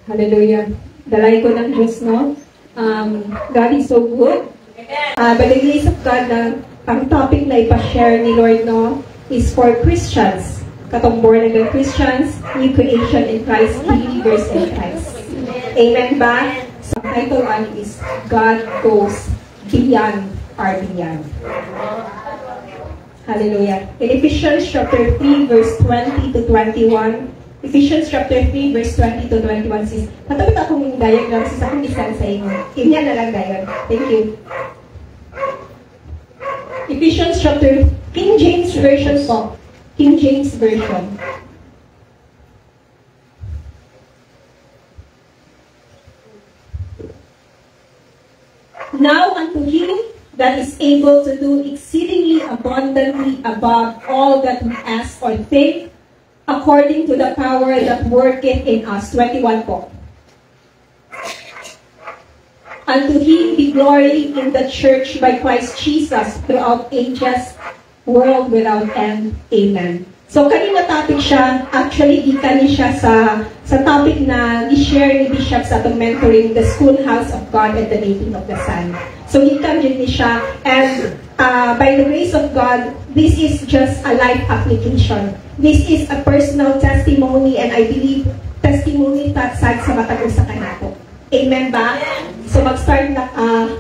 Hallelujah. Dalay ko ng Diyos, no? God is so good. By the grace of God, ang topic na ipashare ni Lord, no, is for Christians. Katong born again Christians, new creation in Christ, believers in Christ. Amen ba? So, title one is God Goes Beyond Our Beyond. Hallelujah. In Ephesians chapter 3, verse 20 to 21, Ephesians chapter 3, verse 20 to 21 says, matapit akong diagram sa akong isan sa inyo. Inya na lang dayon. Thank you. Ephesians chapter, King James Version po. King James Version. Now unto him that is able to do exceedingly abundantly above all that we ask or think, according to the power that worketh in us. 21 po. Unto him be glory in the church by Christ Jesus throughout ages, world without end. Amen. So, kanina topic siya, actually, gikan niya siya sa topic na i-share ni Bishop sa itong mentoring, the schoolhouse of God at the making of the Son. So, gikan din siya, and by the grace of God, this is just a life application. This is a personal testimony, and I believe testimony tatsad sa matag usa kanako. Amen ba? So mag-start na,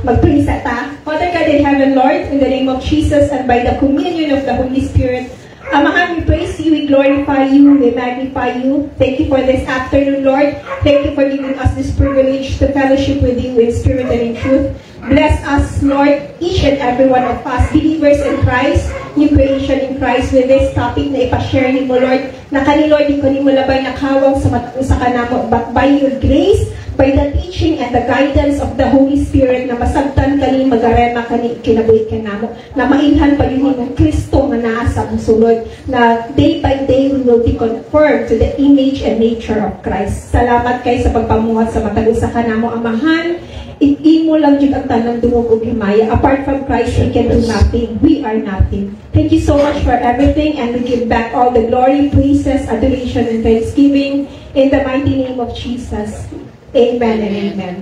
mag-pray sa ta. Father God in heaven, Lord, in the name of Jesus and by the communion of the Holy Spirit, Amahan, we praise you, we glorify you, we magnify you. Thank you for this afternoon, Lord. Thank you for giving us this privilege to fellowship with you in spirit and in truth. Bless us, Lord, each and every one of us, believers in Christ, new creation in Christ, with this topic na ipashare ni mo, Lord, na kani, Lord, di ko ni mo labay nakawang sa kanamo, but by your grace, by the teaching and the guidance of the Holy Spirit, na masabtan kani, magarema kani, kinabuhi kanamo, na mailhan pa yun ng Kristo na naasa ang sulod, na day by day we will be conformed to the image and nature of Christ. Salamat kay sa pagpamuhat sa matagos sa kanamo, Amahan. Imo lang jud ang tanang dungog ug himaya. Apart from Christ, we can do nothing. We are nothing. Thank you so much for everything, and we give back all the glory, praises, adoration, and thanksgiving in the mighty name of Jesus. Amen and amen.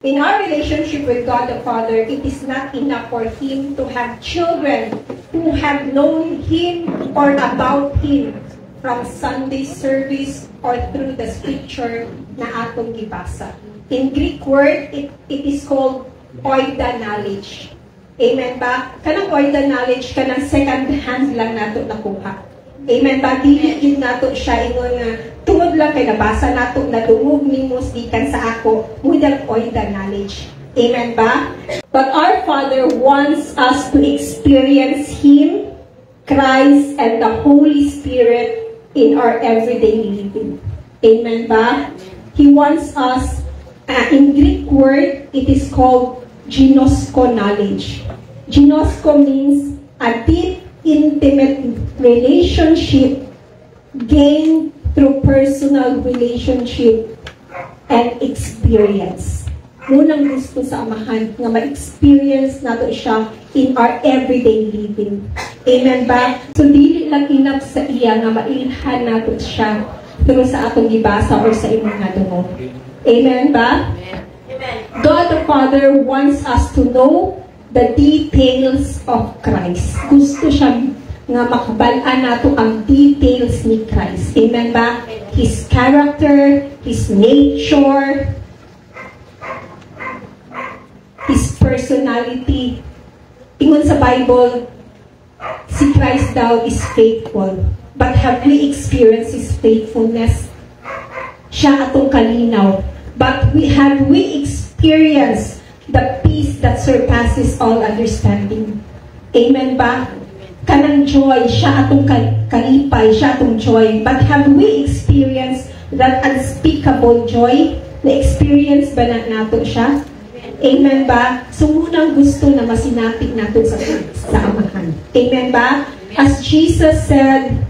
In our relationship with God the Father, it is not enough for Him to have children who have known Him or about Him from Sunday service or through the scripture na atong gibasa. In Greek word, it is called oida knowledge. Amen ba? Kanang oida knowledge, kanang second hand lang nato nakuha. Amen ba? Dili yun nato siya ingon nga tungod lang kay nabasa nato na dungog nimo gikan sa ako without oida knowledge. Amen ba? But our Father wants us to experience Him, Christ, and the Holy Spirit in our everyday living. Amen ba? He wants us. In Greek word, it is called ginosko knowledge. Ginosko means a deep, intimate relationship gained through personal relationship and experience. Munang gusto sa Amahan nga ma-experience nato siya in our everyday living. Amen ba? So, dili lang enough sa iya nga mailhan nato siya through sa atong gibasa or sa imong nga dungog. Amen ba? Amen. God the Father wants us to know the details of Christ. Gusto siya nga makabalaan nato ang details ni Christ. Amen ba? His character, His nature, His personality. Ingon sa Bible, si Christ daw is faithful. But have we experienced His faithfulness? Siya atong kalinaw. But have we experienced the peace that surpasses all understanding? Amen ba? Kanang joy, siya atong kalipay, siya atong joy. But have we experienced that unspeakable joy? Na-experience ba na nato siya? Amen ba? So, munang gusto na masinapit nato sa Amahan. Amen ba? As Jesus said,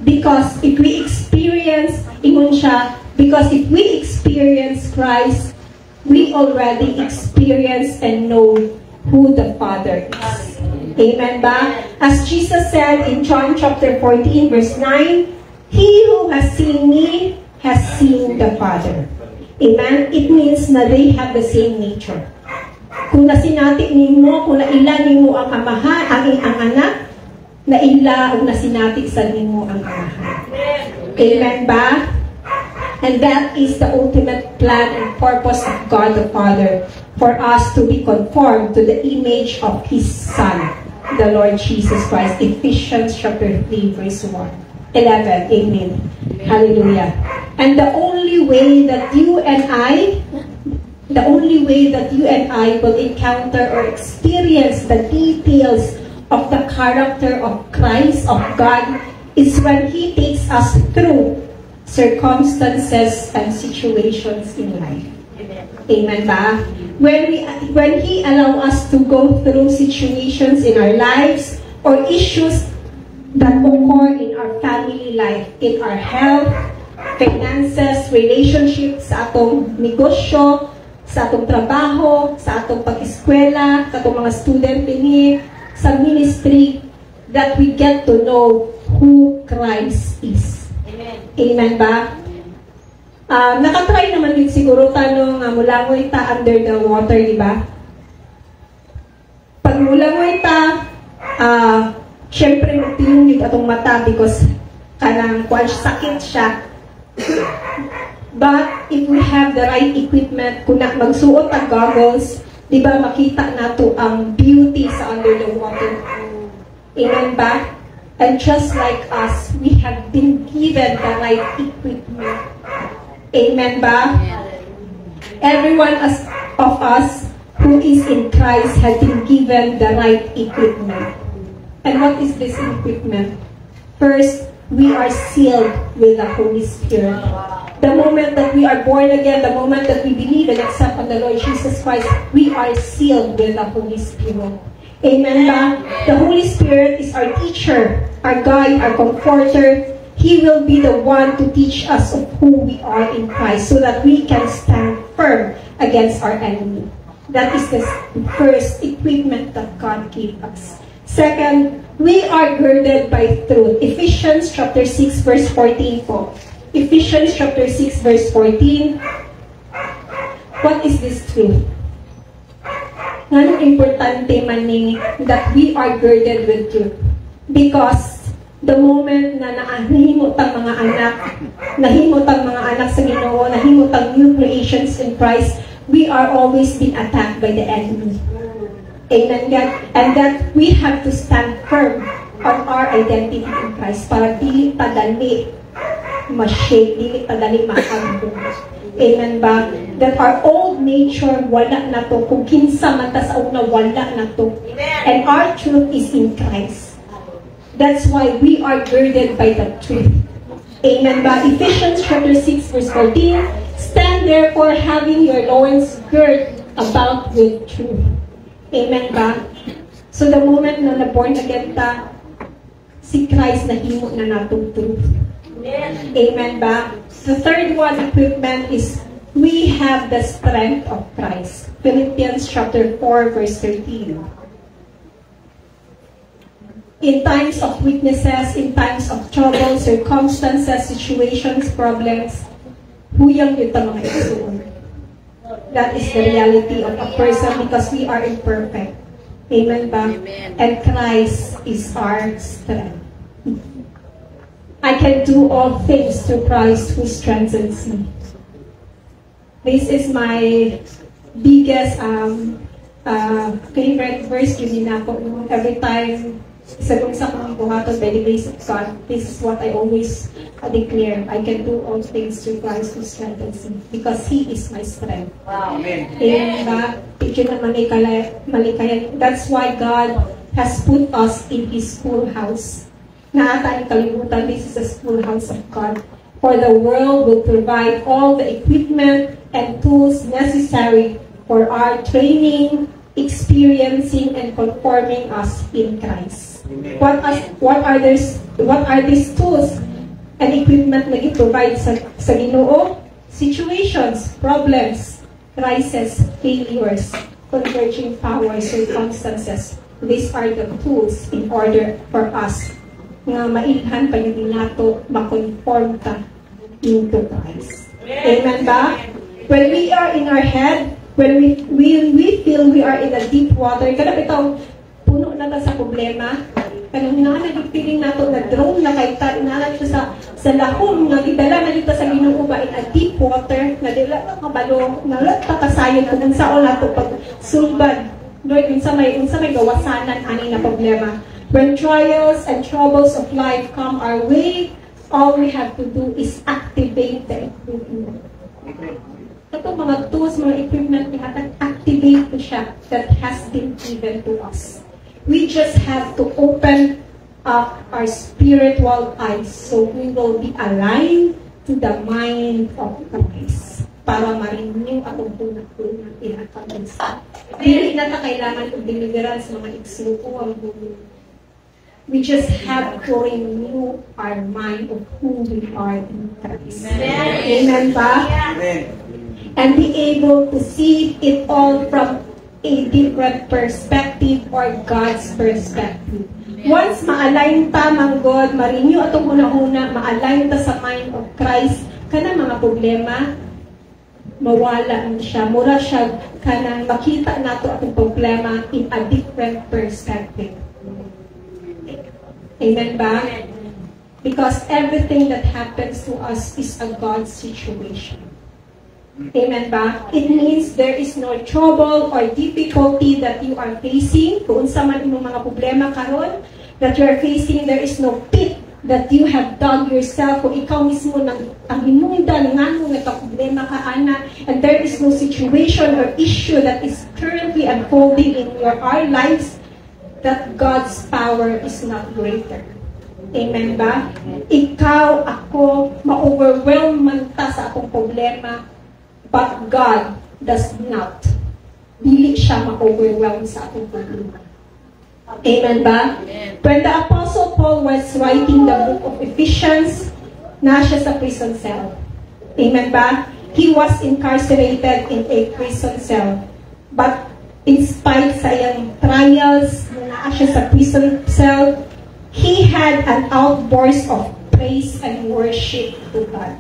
because if we experience, ingon siya, because if we experience Christ, we already experience and know who the Father is. Amen ba? As Jesus said in John chapter 14 verse 9, He who has seen me has seen the Father. Amen? It means na they have the same nature. Kung nasinati nimo, kung naila nimo ang amahan, ang anak, naila o nasinati sa nimo ang amahan. Amen ba? And that is the ultimate plan and purpose of God the Father, for us to be conformed to the image of His Son, the Lord Jesus Christ. Ephesians chapter 3, verse 11. Amen. Hallelujah. And the only way that you and I will encounter or experience the details of the character of Christ, of God, is when He takes us through circumstances and situations in life. Amen ba? When He allow us to go through situations in our lives or issues that occur in our family life, in our health, finances, relationships, sa atong negosyo, sa atong trabaho, sa atong pag-eskwela, sa atong mga student ini, sa ministry, that we get to know who Christ is. Amen ba? Nakatry naman din siguro tanong mulangoy ta under the water, di ba? Pag mulangoy ta, syempre magtiyong yung atong mata because kanang sakit siya. But if we have the right equipment, kung magsuot ang goggles, di ba makita nato ang beauty sa under the water. Amen ba? And just like us, we have been given the right equipment. Amen ba? Everyone of us who is in Christ has been given the right equipment. And what is this equipment? First, we are sealed with the Holy Spirit. The moment that we are born again, the moment that we believe and accept on the Lord Jesus Christ, we are sealed with the Holy Spirit. Amen ba? The Holy Spirit is our teacher, our guide, our comforter. He will be the one to teach us of who we are in Christ so that we can stand firm against our enemy. That is the first equipment that God gave us. Second, we are girded by truth. Ephesians chapter 6 verse 14 po. Ephesians chapter 6 verse 14. What is this truth? Anong importante man ni that we are girded with truth? Because the moment na nahimot ang mga anak sa Ginoo, nahimot ang new creations in Christ, we are always being attacked by the enemy. Amen. And that we have to stand firm on our identity in Christ para dili padali ma-shake, dili padali makambong. Amen ba? That our old nature, wala na to. Kung kinsa man ta sa una, wala na to. And our truth is in Christ. That's why we are girded by the truth. Amen ba? Ephesians chapter 6 verse 14. Stand therefore having your loins girt about with truth. Amen ba? So the moment na na-born again ta, si Christ nahimo na natong truth. Amen ba? The third one equipment is we have the strength of Christ. Philippians chapter 4 verse 13. In times of weaknesses, in times of trouble, circumstances, situations, problems, huyang yung mga isuon. That is the reality of a person because we are imperfect. Amen ba? And Christ is our strength. I can do all things through Christ who strengthens me. This is my biggest favorite verse yun ako. Every time sa kung sa kong buhaton by the grace of God, this is what I always declare. I can do all things through Christ who strengthens me because He is my strength. Wow. Amen. That's why God has put us in His schoolhouse. Naata kalimutan, this is a schoolhouse of God. For the world will provide all the equipment and tools necessary for our training, experiencing, and conforming us in Christ. What are these tools and equipment na i-provide sa Ginoo? Situations, problems, crises, failures, converging powers, circumstances. These are the tools in order for us nga mailhan pa yung nato makonform ka into Christ. Amen ba? When we are in our head, when we feel we are in a deep water, kada itong puno na ta sa problema, kanang nagpiling nato na drone na kay ta na dito sa lahom nga gidala na dito sa Ginoo ba in a deep water na dila ta kabalo na ta kasayon kung unsa o nato pag sulbad. Lord, unsa may gawasanan ani na problema. When trials and troubles of life come our way, all we have to do is activate the equipment. Ito mga tools, mga equipment, activate ko siya that has been given to us. We just have to open up our spiritual eyes so we will be aligned to the mind of Christ para ma-renew atong punat-punat pinakabansa. Hindi na kailangan ng deliverance mga igsuko ang buhay. We just have to renew our mind of who we are in Christ. Amen ba? Amen. And be able to see it all from a different perspective or God's perspective. Once ma-align ta mang God, ma-renew atong una-una, ma-align ta sa mind of Christ, kana mga problema, mawala na siya. Mura siya, kanang makita nato atong problema in a different perspective. Amen ba? Because everything that happens to us is a God situation. Amen ba? It means there is no trouble or difficulty that you are facing. Kung unsa man imong mga problema karon that you are facing, there is no pit that you have dug yourself. Kung ikaw mismo ang hinungdan nga mo nga problema ka ana, and there is no situation or issue that is currently unfolding in our lives that God's power is not greater. Amen ba? Ikaw, ako, ma-overwhelm man ta sa akong problema, but God does not. Dili siya ma-overwhelm sa atong problema. Amen ba? Amen. When the Apostle Paul was writing the book of Ephesians, na siya sa prison cell. Amen ba? He was incarcerated in a prison cell. But in spite sa iyang trials, na siya sa prison cell, he had an outburst of praise and worship to God.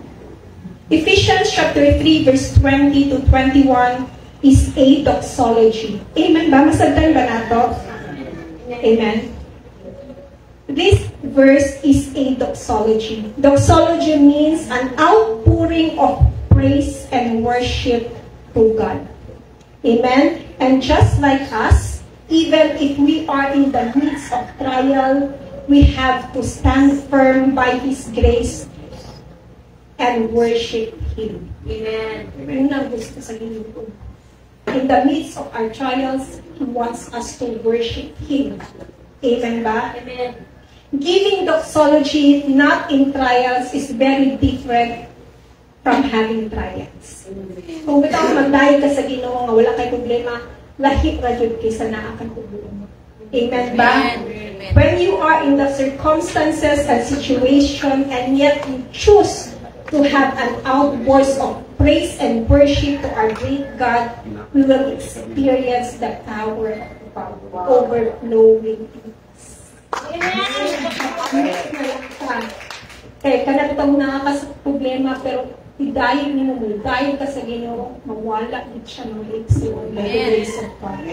Ephesians chapter 3 verse 20 to 21 is a doxology. Amen ba? Masagdan ba nato? Amen. This verse is a doxology. Doxology means an outpouring of praise and worship to God. Amen. And just like us, even if we are in the midst of trial, we have to stand firm by His grace and worship Him. Amen. Unang gusto sa Ginoo. In the midst of our trials, He wants us to worship Him. Amen ba? Amen. Giving doxology not in trials is very different from having trials. Kung bitaw magdayon ka sa Ginoo nga wala kay problema, lahi ra jud kay sa naa kang problema. Amen ba? Amen. When you are in the circumstances and situation and yet you choose to have an outburst of praise and worship to our great God, we will experience the power of God overflowing in us. Amen. Kaya kanatang naa ka sa problema, pero hidayon mo mo, dahil ka sa Ginoo, mawala din siya ng excellent grace of God.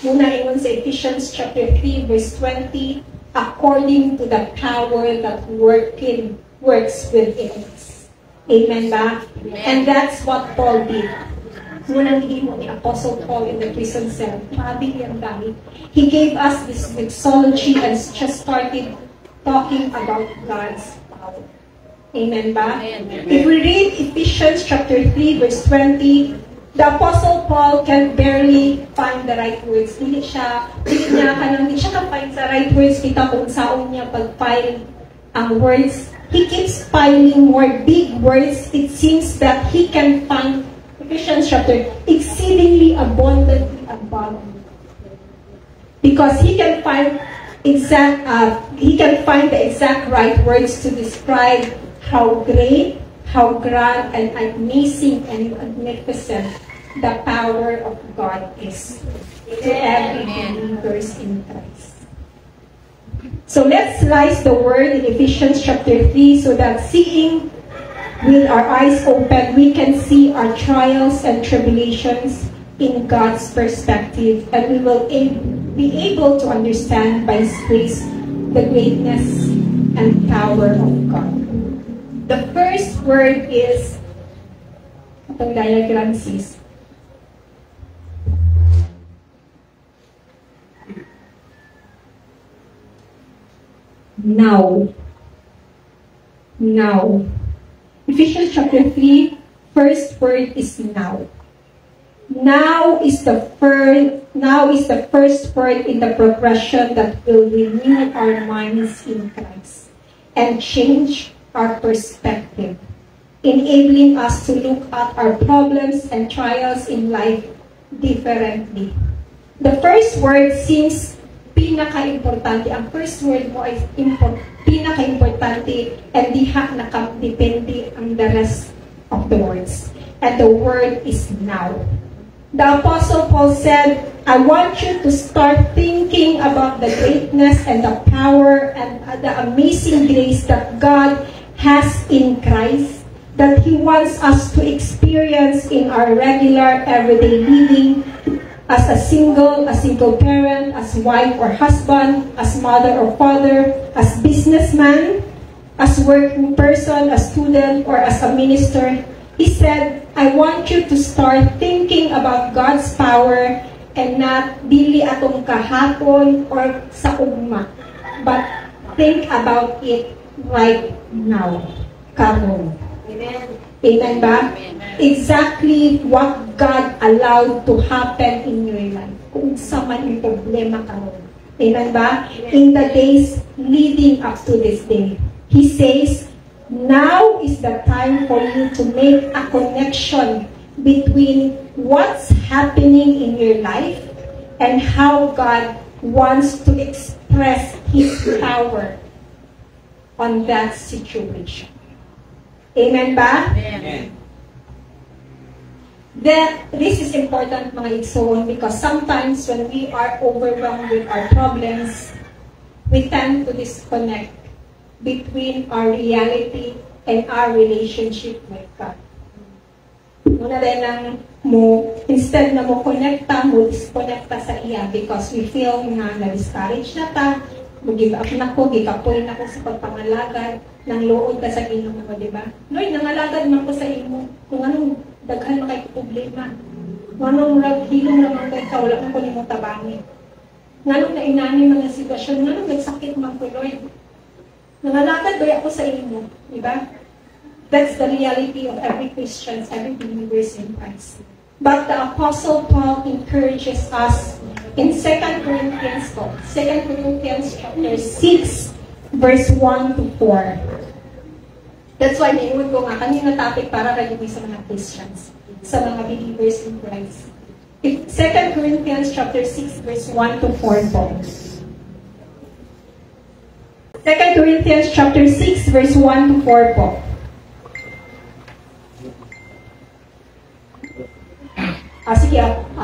Muna ingon sa Ephesians chapter 3 verse 20, according to the power that works within us. Amen ba? Amen. And that's what Paul did. Munang himo ni Apostle Paul in the prison cell. Grabe yung dahil. He gave us this mixology and just started talking about God's power. Amen ba? Amen. If we read Ephesians chapter 3 verse 20, the Apostle Paul can barely find the right words. Hindi siya ka-find sa right words. Kita kung saan niya pag-find ang words. He keeps finding more big words. It seems that he can find, Ephesians chapter, exceedingly abundantly above. Because he can find the exact right words to describe how great, how grand, and amazing and magnificent the power of God is to every believer in Christ. So let's slice the word in Ephesians chapter 3 so that seeing with our eyes open, we can see our trials and tribulations in God's perspective, and we will be able to understand by His grace the greatness and power of God. The first word is, itong diagram sis, now. Now. Ephesians chapter 3, first word is now. Now is the first word in the progression that will renew our minds in Christ and change our perspective, enabling us to look at our problems and trials in life differently. The first word seems pinaka-importante. Ang first word mo ay pinaka-importante, and diha nakadepende ang the rest of the words. And the word is now. The Apostle Paul said, I want you to start thinking about the greatness and the power and the amazing grace that God has in Christ, that He wants us to experience in our regular, everyday living, as a single parent, as wife or husband, as mother or father, as businessman, as working person, as student, or as a minister. He said, I want you to start thinking about God's power and not dili atong kahapon or sa ugma, but think about it right now. Karon. Amen. Amen ba? Amen. Exactly what God allowed to happen in your life. Kung sa man yung problema karon. Amen ba? Amen. In the days leading up to this day. He says, now is the time for you to make a connection between what's happening in your life and how God wants to express His power on that situation. Amen ba? Amen. This is important, mga igsoon, because sometimes when we are overwhelmed with our problems, we tend to disconnect between our reality and our relationship with God. Muna rin lang mo, instead na mo connecta, mo disconnecta sa iya because we feel na na-discourage na ta, mag-give up na ko, gikapoy na ko sa pagpangalagad, nang lood ka sa Ginoo mo, di ba? Lord, nangalagad man ko sa imo, kung anong daghan na kay problema, kung anong hilong naman kay ka, wala na ko ni mo tabangi. Nganong na inani mga sitwasyon, nganong nagsakit man ko, Lord. Nangalagad ba ako sa imo, di ba? That's the reality of every Christian, every believer in Christ. But the Apostle Paul encourages us in 2 Corinthians chapter 6, verse 1 to 4. That's why naiwan ko nga kanina topic para kayo sa mga Christians, sa mga believers in Christ. 2 Corinthians chapter 6, verse 1 to 4 po. 2 Corinthians chapter 6, verse 1 to 4 po.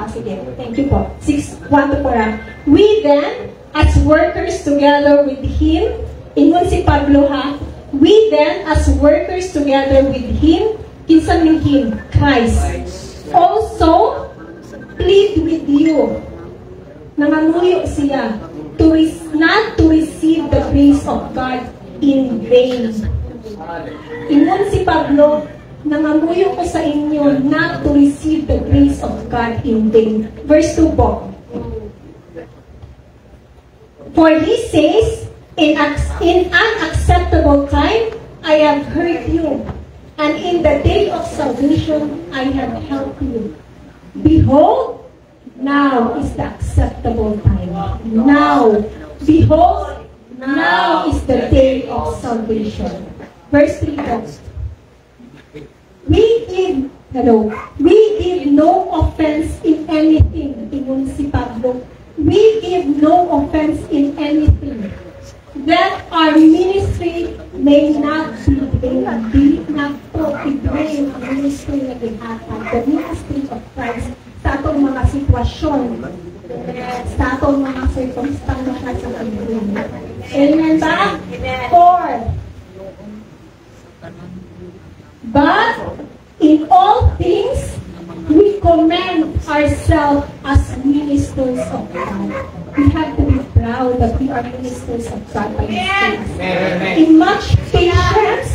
Sige. Thank you po. 1 to 4. We then, as workers together with Him, ingon si Pablo ha, we then, as workers together with Him, kinsa ni Him? Christ. Also, plead with you. Nangamuyo siya not to receive the grace of God in vain. Ingon si Pablo, nangamuyo ko sa inyo not to receive the grace of God in vain. Verse 2 po. For He says, in an acceptable time, I have heard you, and in the day of salvation, I have helped you. Behold, now is the acceptable time. Now, behold, now is the day of salvation. Verse 3 goes, We give no offense in anything. Ingon si Pablo. We give no offense in anything, that our ministry may not be vain. Dili na po i-vain ang ministry na ginhatag, the ministry of Christ, sa atong mga sitwasyon, sa atong mga circumstances sa buhay. Amen ba? For But in all things, we commend ourselves as ministers of God. We have to be proud that we are ministers of God by His grace. In much patience,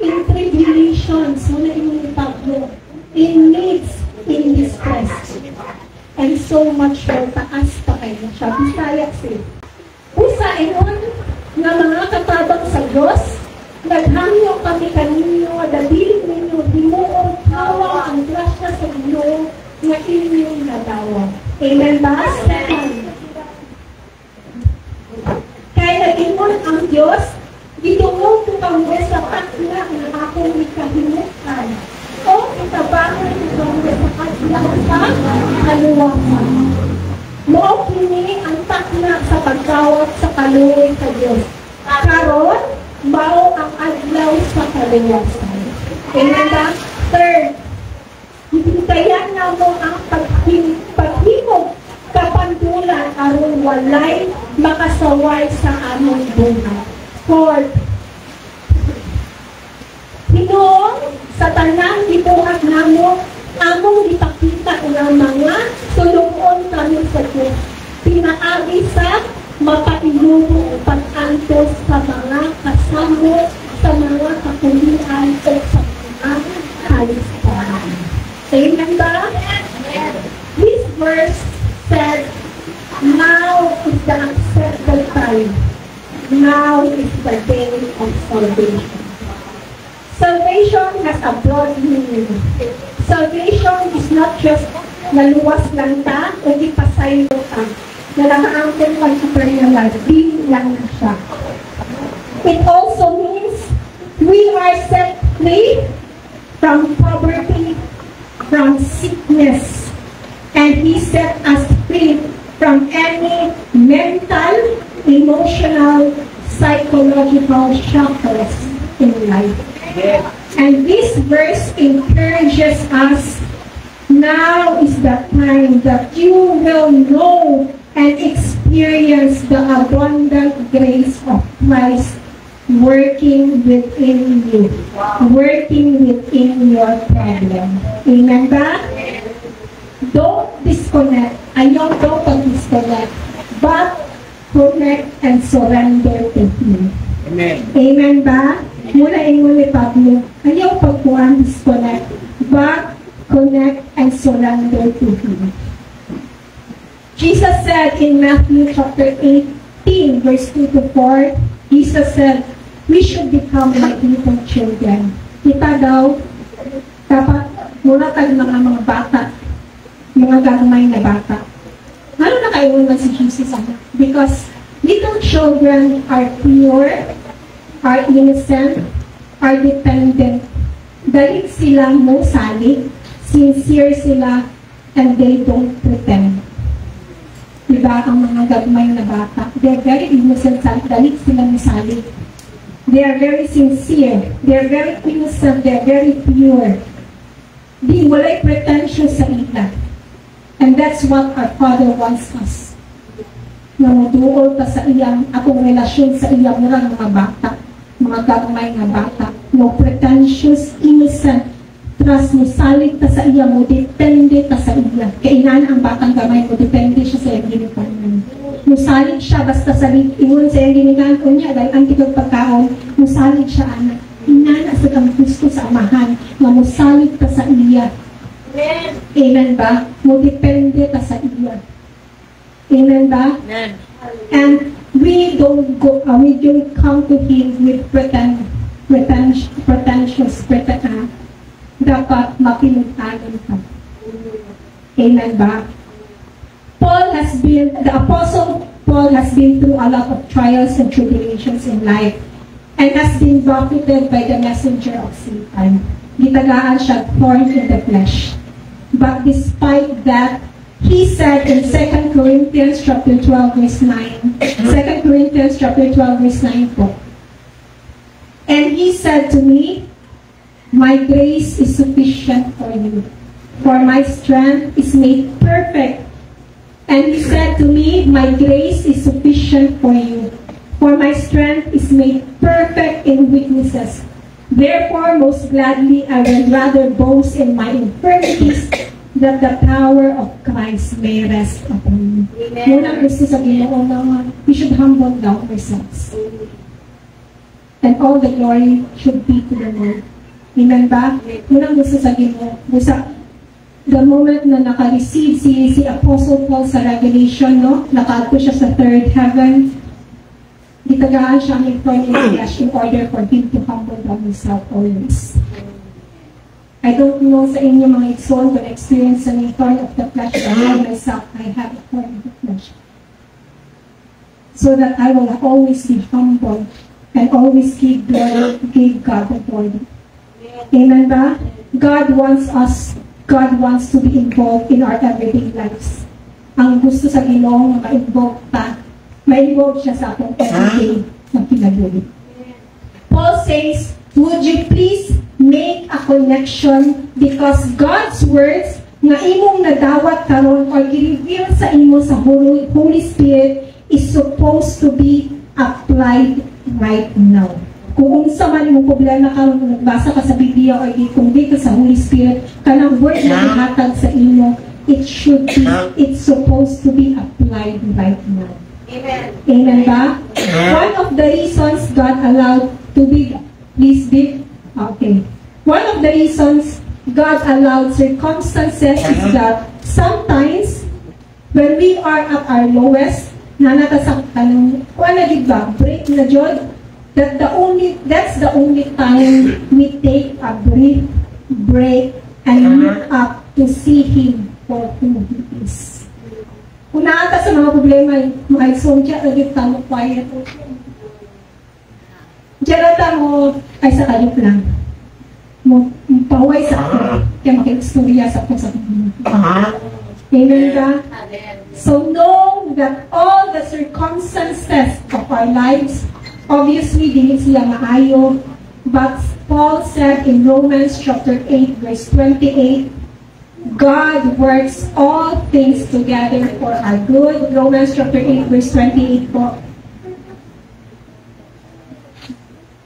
in tribulations, in needs, in distress, and so much more. Taas pa kayo siya. Bisaya siya. Usa ingon nga mga katabang sa Diyos, naghangyo kami kaninyo, dabiling ninyo, himuong tawa ang grasya sa inyo, nga inyong nadawa. Amen ba? Kaya nag-ingon ang Diyos, gitungong ko kami sa katla na akong ikahimukan, o itabangan ko kami sa katla sa kaluwasan. Mo kini ang takna sa pagkawat sa kaluwi sa Diyos. Karon, mao ang adlaw sa kaluwasan. Amen ba? Third, hintayan na mo ang paghimog kapandulan aron walay makasaway sa among buhay. Fourth, Pinoong sa tanang gibuhat namo among ipakita ng mga sulungon kami sa Diyos. Pinaagi sa mapailumo pag-antos sa mga kasamo, sa mga kapulian o sa mga kalistahan. Amen ba? This verse said, now is the accepted time. Now is the day of salvation. Salvation has a broad meaning. Salvation is not just naluwas lang ta o ipasaylo ka. Nalakaangkin lang sa prayer life. Di lang na siya. It also means we are set free from poverty, from sickness, and He set us free from any mental, emotional, psychological shackles in life. And this verse encourages us, now is the time that you will know and experience the abundant grace of Christ working within you, working within your problem. Amen ba? Don't disconnect. Ayaw daw pag-disconnect. But connect and surrender to Him. Amen. Amen ba? Mula ingon ni Pablo, ayaw pagkuhan disconnect, but connect and surrender to Him. Jesus said in Matthew chapter 18, verse 2 to 4, Jesus said, we should become like little children. Kita daw, dapat mula tayo mga bata, mga gagmay na bata. Ano na kayo si Jesus? Because little children are pure, are innocent, are dependent. Dahil sila mo salig, sincere sila, and they don't pretend. Diba ang mga gagmay na bata? They're very innocent, dahil sila mo salig. They are very sincere, they're very innocent, they're very pure. Di walay pretentious sa ila. And that's what our Father wants us. Na maduol ta sa iyang akong relasyon sa iyang murang mga bata, mga gagmay nga bata. No pretentious, innocent, trust mo, salig ta sa iya mo, depende ta sa iya. Kainan ang batang gamay mo, depende siya sa iyang ginikanan. Musalig siya, basta salig, ingon sa iyang ginikanan ko niya, dahil ang tigog pagkaon, musalig siya, anak. Inana sa kang gusto sa amahan, nga musalig ta sa iya. Amen ba? Mo depende ta sa iya. Amen ba? Amen. And we don't come to Him with pretentious, dapat mapinutagan ka. Amen ba? The Apostle Paul has been through a lot of trials and tribulations in life and has been buffeted by the messenger of Satan. Gitagaan siya, thorn in the flesh. But despite that, he said in 2 Corinthians chapter 12 verse 9, 2 Corinthians chapter 12 verse 9 po, and he said to me, my grace is sufficient for you, for my strength is made perfect. And he said to me, my grace is sufficient for you, For my strength is made perfect in weaknesses. Therefore, most gladly, I will rather boast in my infirmities, that the power of Christ may rest upon me. Muna gusto sa Ginoo naman, we should humble down ourselves. And all the glory should be to the Lord. Amen ba? Muna gusto sa Ginoo. The moment na naka-receive si Apostle Paul sa Revelation, no? Nakaadto siya sa third heaven. Gitagaan siya ang thorn in the flesh in order for him to humble down himself always. I don't know sa inyo mga igsoon kung experience ng thorn of the flesh, but I myself, I have a thorn of the flesh. So that I will always be humble and always give God the glory. Amen ba? God wants to be involved in our everyday lives. Ang gusto sa Ginoo ma-involve siya sa atong everyday na kinabuhi. Paul says, would you please make a connection because God's words na imong nadawat karon or i-reveal sa imo sa Holy Spirit is supposed to be applied right now. Kung unsa man imong problema karon kung nagbasa ka sa Biblia or kung dito sa Holy Spirit, kanang word na ihatag sa imo, it's supposed to be applied right now. Amen. Amen ba? One of the reasons God allowed to be, please be, okay. One of the reasons God allowed circumstances is that sometimes when we are at our lowest, nanatasaktan ng, wala diba, break na jod, that's the only time we take a brief break and look up to see Him for who He is. Kung naata sa mga problema, mga igsoon siya, agad tamo quiet. Diyan mo, ay sa kanyang lang. Pahuway sa ako, kaya makikstorya sa ako sa kanyang. Amen ka? So know that all the circumstances of our lives, obviously, dili sila maayo, but Paul said in Romans chapter 8, verse 28, God works all things together for our good. Romans chapter 8, verse 28 po.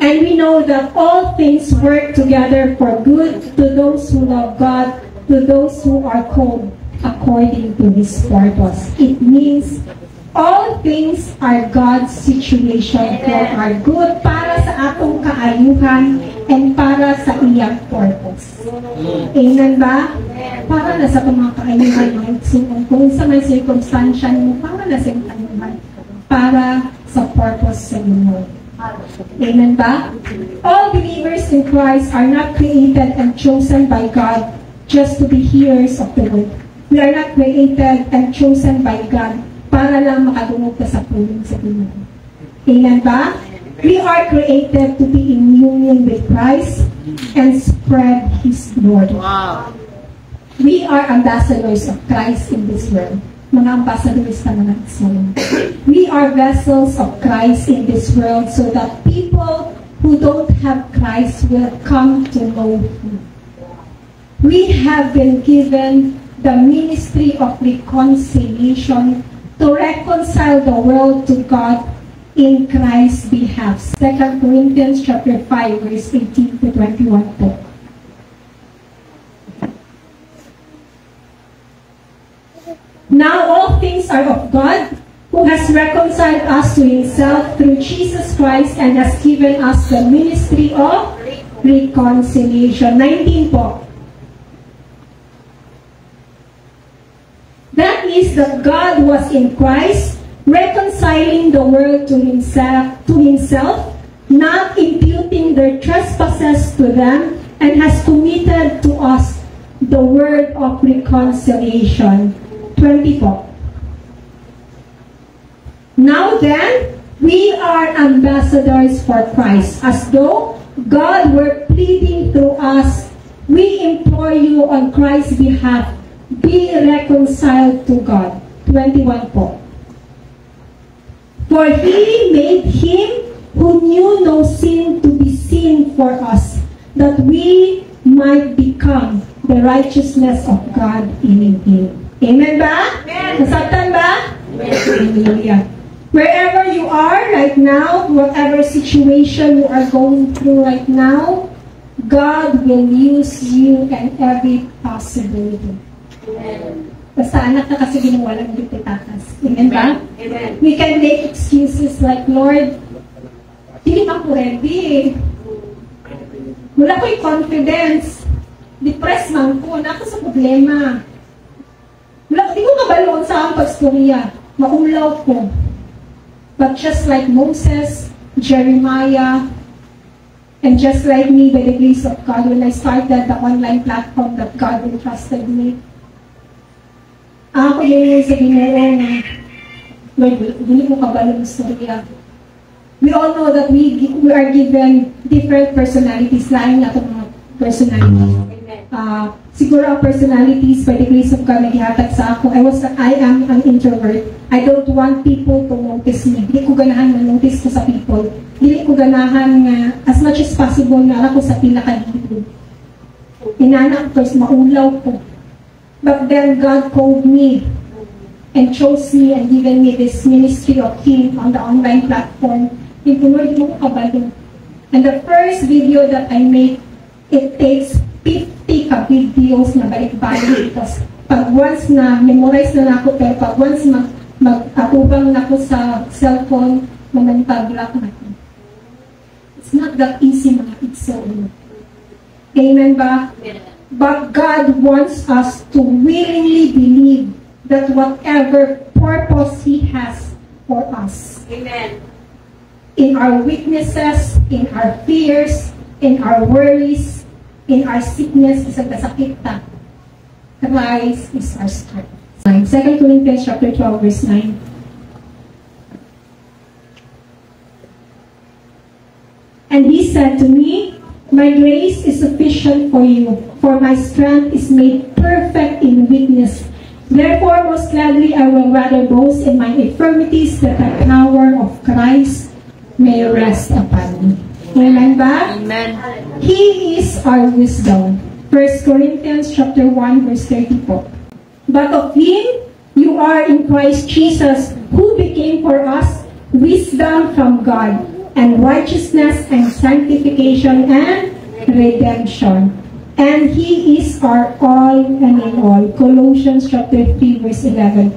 And we know that all things work together for good to those who love God, to those who are called according to His purpose. It means all things are God's situation for our good, para sa atong kaayuhan and para sa iyang purpose. Amen ba? Para na sa mga kaayuhan, mga igsoon, kung sa may circumstansya mo, para na sa kaayuhan, para sa purpose sa inyo. Amen ba? All believers in Christ are not created and chosen by God just to be hearers of the word. We are not created and chosen by God para lang makadungog ka sa pulong sa Pinoy. Amen ba? We are created to be in union with Christ and spread His glory. Wow. We are ambassadors of Christ in this world. Mga ambassadors na mga Islam. We are vessels of Christ in this world so that people who don't have Christ will come to know Him. We have been given the ministry of reconciliation to reconcile the world to God in Christ's behalf. 2 Corinthians chapter 5, verse 18 to 21 po. Now all things are of God, who has reconciled us to Himself through Jesus Christ and has given us the ministry of reconciliation. 19 po. That is that God was in Christ, reconciling the world to himself, not imputing their trespasses to them, and has committed to us the word of reconciliation. 24. Now then, we are ambassadors for Christ, as though God were pleading through us. We implore you on Christ's behalf, be reconciled to God. 21 po. For He made Him who knew no sin to be sin for us, that we might become the righteousness of God in Him. Amen ba? Amen. Nasabtan ba? Amen. Hallelujah. Wherever you are right now, whatever situation you are going through right now, God will use you in every possibility. Amen. Basta anak na kasi ginawalang dipitatas. Amen ba? Amen. We can make excuses like, Lord, hindi ako ready eh. Wala ko yung confidence. Depressed man ko. Na ako sa problema. Hindi ko kabaloon sa ang pagstorya. Maulaw ko. But just like Moses, Jeremiah, and just like me, by the grace of God, when I started the online platform that God entrusted me, ako yung sa Ginoo na, Lord, hindi ko kabaloon sa storya. We all know that we are given different personalities, lain na itong mga personalities. Siguro ang personalities, by the grace of God, naghihatag sa ako. I am an introvert. I don't want people to notice me. Hindi ko ganahan na notice ko sa people. Hindi ko ganahan as much as possible na ako sa pinakadito. Inana ko, maulaw ko. But then God called me and chose me and given me this ministry of Him on the online platform. Ipunod mo kabalo. And the first video that I made, it takes 50 ka-videos na balik-balik. Because pag once na, memorize na ako, pero pag once mag-atubang na ako sa cellphone, mamantag-lock na ako. It's not that easy, mga itso. Amen ba? But God wants us to willingly believe that whatever purpose He has for us. Amen. In our weaknesses, in our fears, in our worries, in our sickness, isang kasakit ta. Christ is our strength. 2 Corinthians chapter 12, verse 9. And He said to me, my grace is sufficient for you, for my strength is made perfect in weakness. Therefore, most gladly I will rather boast in my infirmities, that the power of Christ may rest upon me. Amen ba? Amen. He is our wisdom. 1 Corinthians chapter 1, verse 34. But of Him you are in Christ Jesus, who became for us wisdom from God, and righteousness and sanctification and redemption. And He is our all and in all. Colossians chapter 3, verse 11.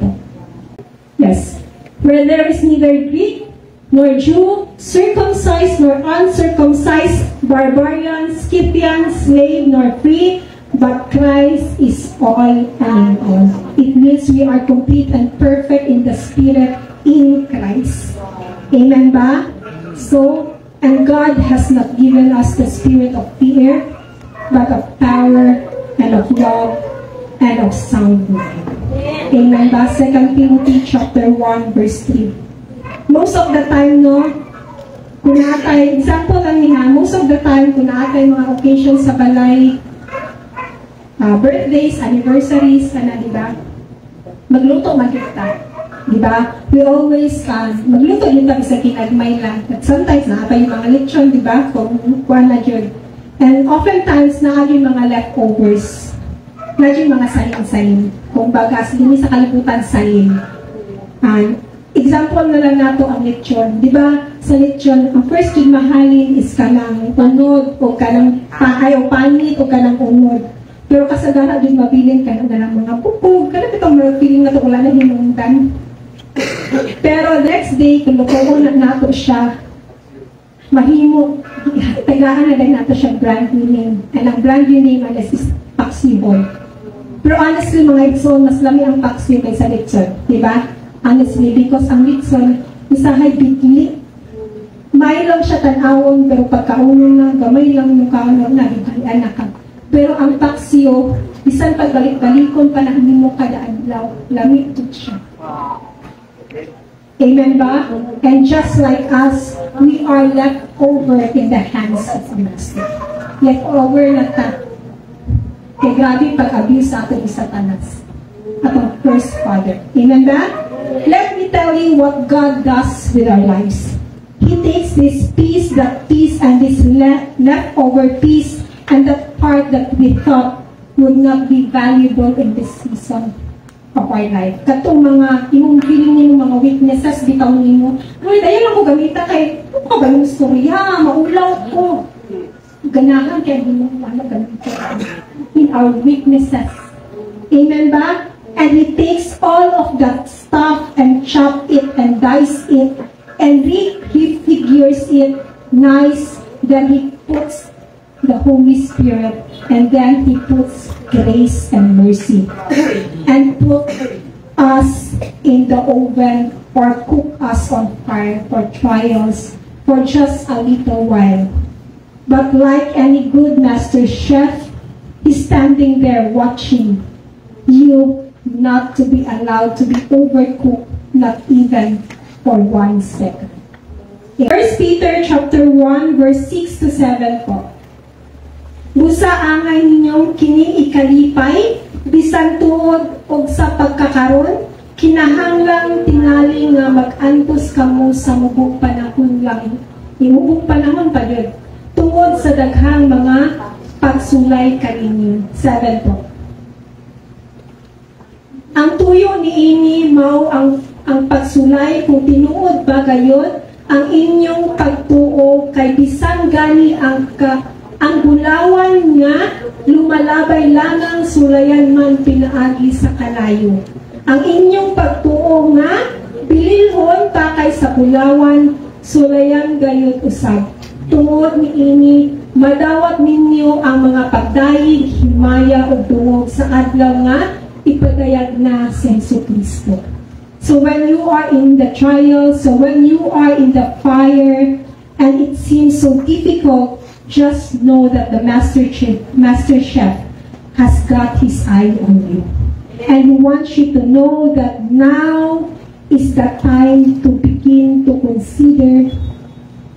Yes. Where there is neither Greek nor Jew, circumcised nor uncircumcised, barbarian, Scythian, slave nor free, but Christ is all and in all. It means we are complete and perfect in the Spirit in Christ. Amen ba? So, and God has not given us the spirit of fear, but of power and of love and of sound mind. Amen ba? 2 Timothy chapter 1, verse 3. Most of the time, no, kung naatay, example lang niya, most of the time, kung naatay mga occasions sa balay, birthdays, anniversaries, diba? Magluto, magkita. Diba? We always, magluto din tayo sa kinagmay lang. At sometimes, naatay yung mga lechon, diba? Kung kuha na dyan. And oftentimes, naatay yung mga leftovers. Naatay yung mga saling-saling. Kung bagas, hindi sa kalibutan, saling. Example na lang nato ang lechon. Di ba, sa lechon, ang first yung mahalin is kanang unod o kanang o panit o kanang unod. Pero kasagara din mabilin ka ng mga pupog. Kanang itong mga feeling na ito, wala na hinungdan. Pero next day, kung lukoon na nato siya, mahimo, tagaan na din nato siya brand new name. And ang brand new name is Paxi Boy. Pero honestly, mga itson, mas lami ang Paxi kaysa lechon. Di ba? Honestly, because ang litson, isahay bigli. May lang siya tanawon, pero pagkaunon na, gamay lang yung kaunon na, bigalian na ka. Pero ang paksiyo, isang pagbalik-balikon pa na hindi mo kada adlaw, lamig siya. Amen ba? And just like us, we are left over in the hands of the Master. Left over na ta. Kaya grabe pag-abuse sa ating Satanas. Atong first father. Amen ba? Let me tell you what God does with our lives. He takes this peace, that peace, and this leftover peace, and that part that we thought would not be valuable in this season. of our life. Katong mga imong feeling nimo mga weaknesses bitaw nimo. Ay dayon lang ko gamita kay ko ganung storya, maulaw ko. Ganahan kay imong wala gamita in our weaknesses. Amen ba? And he takes all of that stuff and chop it and dice it and he figures it nice. Then he puts the Holy Spirit and then he puts grace and mercy and put us in the oven or cook us on fire for trials for just a little while. But like any good master chef, he's standing there watching you not to be allowed to be overcooked, not even for 1 second. 1 Peter chapter 1 verse 6 to 7 po. Busa angay ninyong kini ikalipay, bisan tuod og sa pagkakaron, kinahanglang tingali nga mag-antos kamo sa mubog panahon lang. Imubog panahon pa yun. Tuod sa daghang mga pagsulay kaninyo. 7 po. Ang tuyo niini mao ang pagsulay kung tinuod ba gayon ang inyong pagtuo kay bisan gani ang gulawan nga lumalabay lamang sulayan man pinaagi sa kalayo. Ang inyong pagtuo nga bililhon pa kay sa gulawan sulayan gayon usab. Tungod niini madawat ninyo ang mga pagdayeg, himaya ug dungog sa adlaw nga ipagayag na si Jesucristo. So when you are in the trial, so when you are in the fire, and it seems so difficult, just know that the Master Chef has got his eye on you. And he wants you to know that now is the time to begin to consider.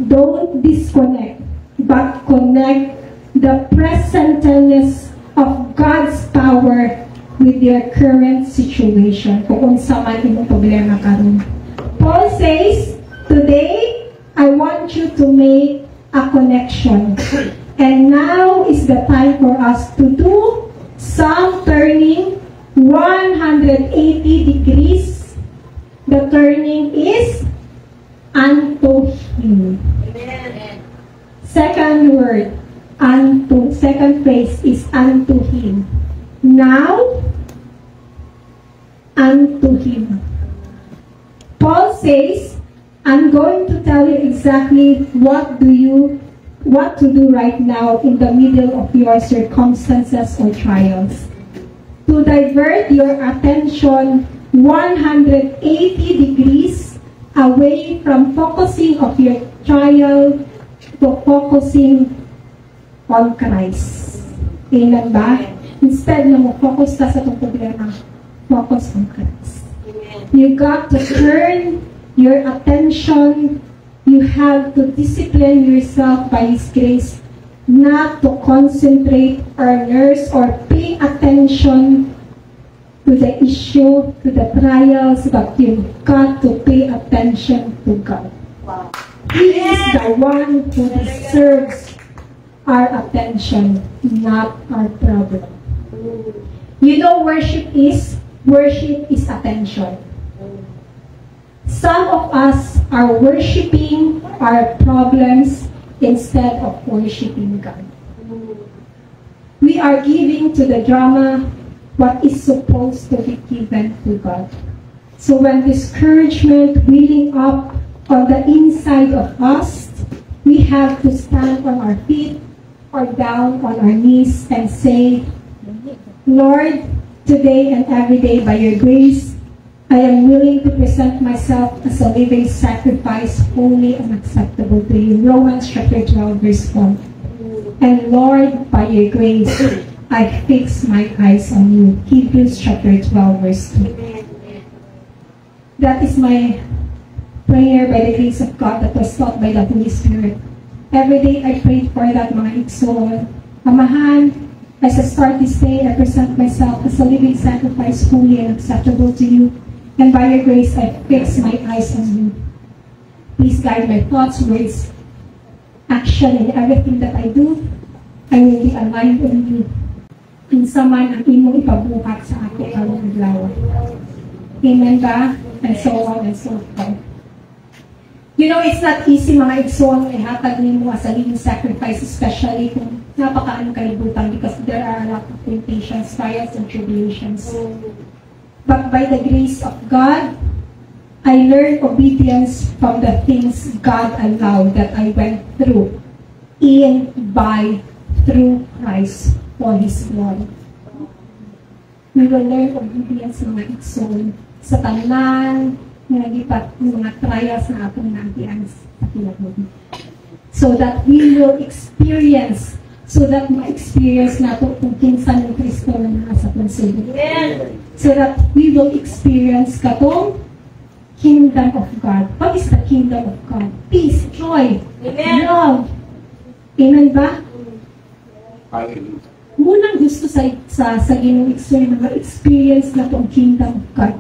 Don't disconnect, but connect the present tense of God's power with your current situation. Kung unsa man imong problema karon. Paul says, today, I want you to make a connection. And now is the time for us to do some turning 180 degrees. The turning is unto Him. Amen. Second word, unto. Second phrase is unto Him. Now, unto Him. Paul says, I'm going to tell you exactly what to do right now in the middle of your circumstances or trials. To divert your attention 180 degrees away from focusing of your trial to focusing on Christ. Amen ba? Instead na mo focus ka sa itong problema, focus on Christ. You got to turn your attention. You have to discipline yourself by His grace not to concentrate or nurse or pay attention to the issue, to the trials, but you've got to pay attention to God. Wow. He is the one who deserves our attention, not our problem. You know, worship is attention. Some of us are worshiping our problems instead of worshiping God. We are giving to the drama what is supposed to be given to God. So when discouragement wheeling up on the inside of us, we have to stand on our feet or down on our knees and say, Lord, today and every day by your grace, I am willing to present myself as a living sacrifice, holy and acceptable to you. Romans chapter 12, verse 1. And Lord, by your grace, I fix my eyes on you. Hebrews chapter 12, verse 2. That is my prayer by the grace of God that was taught by the Holy Spirit. Every day I prayed for that, mga iksol. Amahan, as I start this day, I present myself as a living sacrifice, holy and acceptable to you. And by your grace, I fix my eyes on you. Please guide my thoughts, words, action, and everything that I do. I will be aligned on you. Kinsa man ang imong ipabuhat sa ato karong adlaw. Amen ba? And so on and so forth. You know, it's not easy mga igsoon na ihatag nimo as a living sacrifice, especially kung napakaano kalibutan, because there are a lot of temptations, trials, and tribulations. But by the grace of God, I learned obedience from the things God allowed that I went through through Christ for His glory. We will learn obedience mga igsoon sa tanan, nagipat ng mga trials na atong naantian sa kinabuhi. So that we will experience, ma-experience nato kung kinsa ng Kristo na nasa konsulo. So that we will experience katong kingdom of God. What is the kingdom of God? Peace, joy, love. Amen ba? Munang gusto sa Ginoong Igsoon na ma-experience na itong kingdom of God.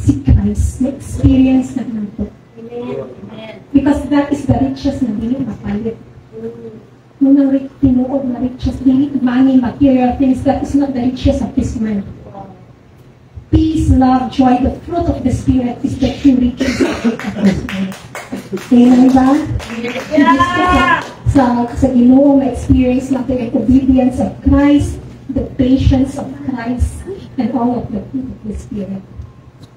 Si Christ, na-experience na nato. Because that is the richest na dili mapalit. Munang tinuod na richest, dili money, material things, that is not the richest of this world. Peace, love, joy, the fruit of the Spirit is the true riches of this world. Amen ba? Sa Ginoo, ma-experience natin ang obedience of Christ, the patience of Christ, and all of the fruit of the Spirit.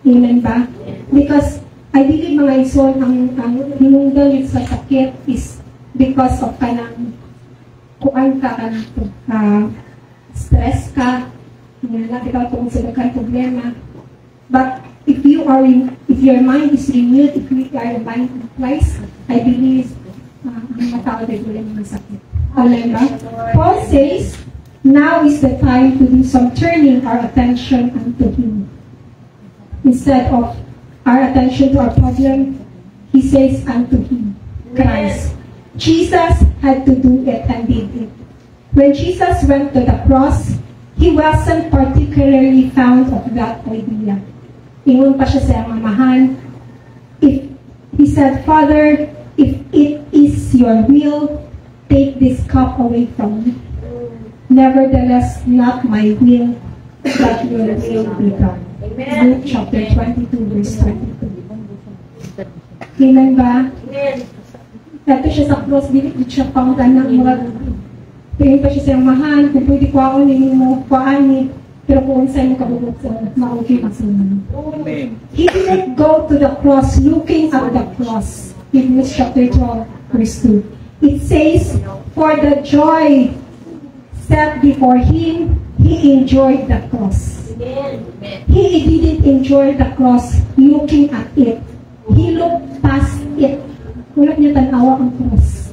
Amen ba? Because I believe mga igsoon, ang hinungdal sa sakit is because of kanang kuan ka kanang stress ka, ikaw kung sa daghang problema. But if your mind is renewed, if you are the mind of Christ, I believe ang matao ay wala naman sakit. Amen ba? Paul says, now is the time to do some turning our attention unto Him. Instead of our attention to our problem, he says unto Him, Christ. Jesus had to do it and did it. When Jesus went to the cross, He wasn't particularly fond of that idea. Ingon pa siya sa mamahan. He said, Father, if it is your will, take this cup away from me. Nevertheless, not my will, but your will be done. Luke chapter 22, verse 22. Amen ba? Ito siya sa cross, dili siya pangutan ng mga tingin pa siya sa mahal, kung pwede kwaon ninyo mo, kwaani, pero kung sa'yo mo kabubog sa maugin ang sunan. He didn't go to the cross looking at the cross. In Luke chapter 12, verse 2. It says, for the joy set before Him, He enjoyed the cross. He didn't enjoy the cross looking at it. He looked past it. Wala niya tanawa ang cross.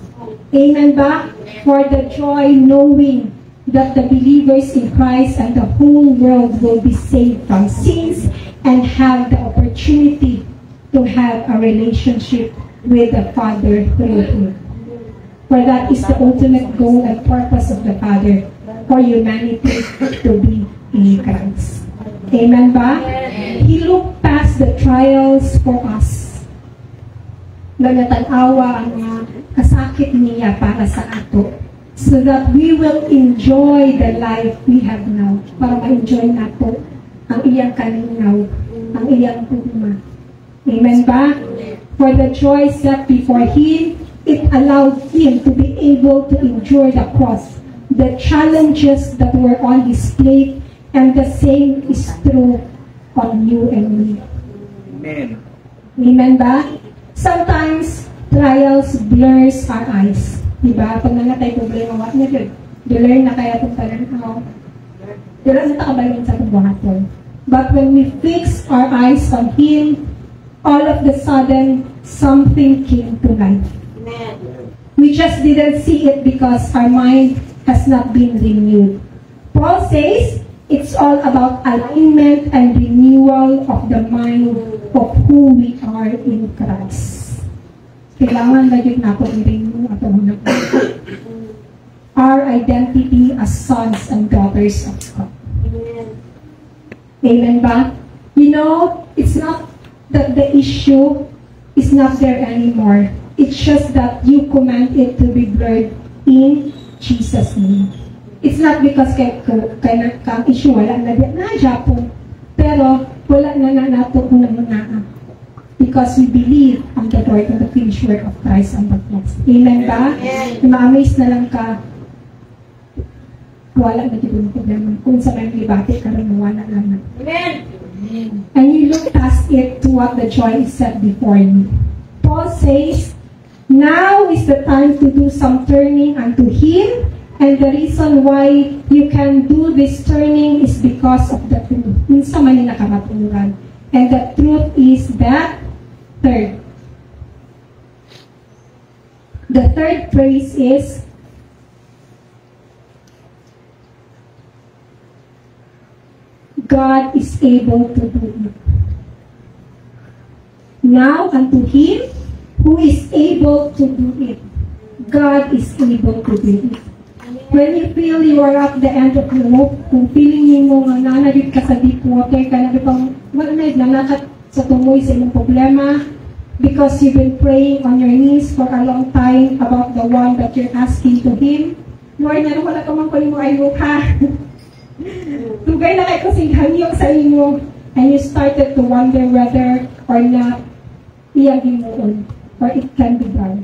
Amen ba? For the joy knowing that the believers in Christ and the whole world will be saved from sins and have the opportunity to have a relationship with the Father through Him. For that is the ultimate goal and purpose of the Father, for humanity to be in Christ. Amen ba? He looked past the trials for us. Nagatanawa ang mga kasakit niya para sa ato, so that we will enjoy the life we have now. Para ma-enjoy nato ang iyang kalinaw, ang iyang pugma. Amen ba? For the joy set before Him, it allowed Him to be able to endure the cross, the challenges that were on His plate, and the same is true on you and me. Amen. Amen ba? Sometimes, trials blurs our eyes. Diba? Pag nangatay problema, what na yun? Blur na kaya itong talanaw. Pero na takabalin sa buhaton. But when we fix our eyes on Him, all of the sudden, something came to life. Amen. We just didn't see it because our mind has not been renewed. Paul says, it's all about alignment and renewal of the mind of who we are in Christ. Kailangan na yun natin i-renew at our identity as sons and daughters of God. Amen ba? You know, it's not that the issue is not there anymore. It's just that you command it to be blurred in Jesus' name. It's not because kay kang issue, wala na Japan. Pero, wala na nato unang-unaan. Because we believe on the Lord and the finished work of Christ on the cross. Amen ba? Ma-amaze na lang ka, wala na dito yung problema. Kung sa may libati ka rin, wala lang na. Amen. And you look past it to what the joy is set before you. Paul says, now is the time to do some turning unto Him, and the reason why you can do this turning is because of the truth. Minsan man yung nakamaturan. And the truth is that third. The third phrase is, God is able to do it. Now unto Him who is able to do it. God is able to do it. When you feel you are at the end of your rope, kung feeling mo nga nanagit ka sa deep water, ka na bang nakat sa tumoy sa inyong problema, because you've been praying on your knees for a long time about the one that you're asking to Him, Lord, nalang wala ka mang pali mo ayok ha. Tugay na kayo kasing hangyo sa inyo, and you started to wonder whether or not iyagin mo on, or it can be done.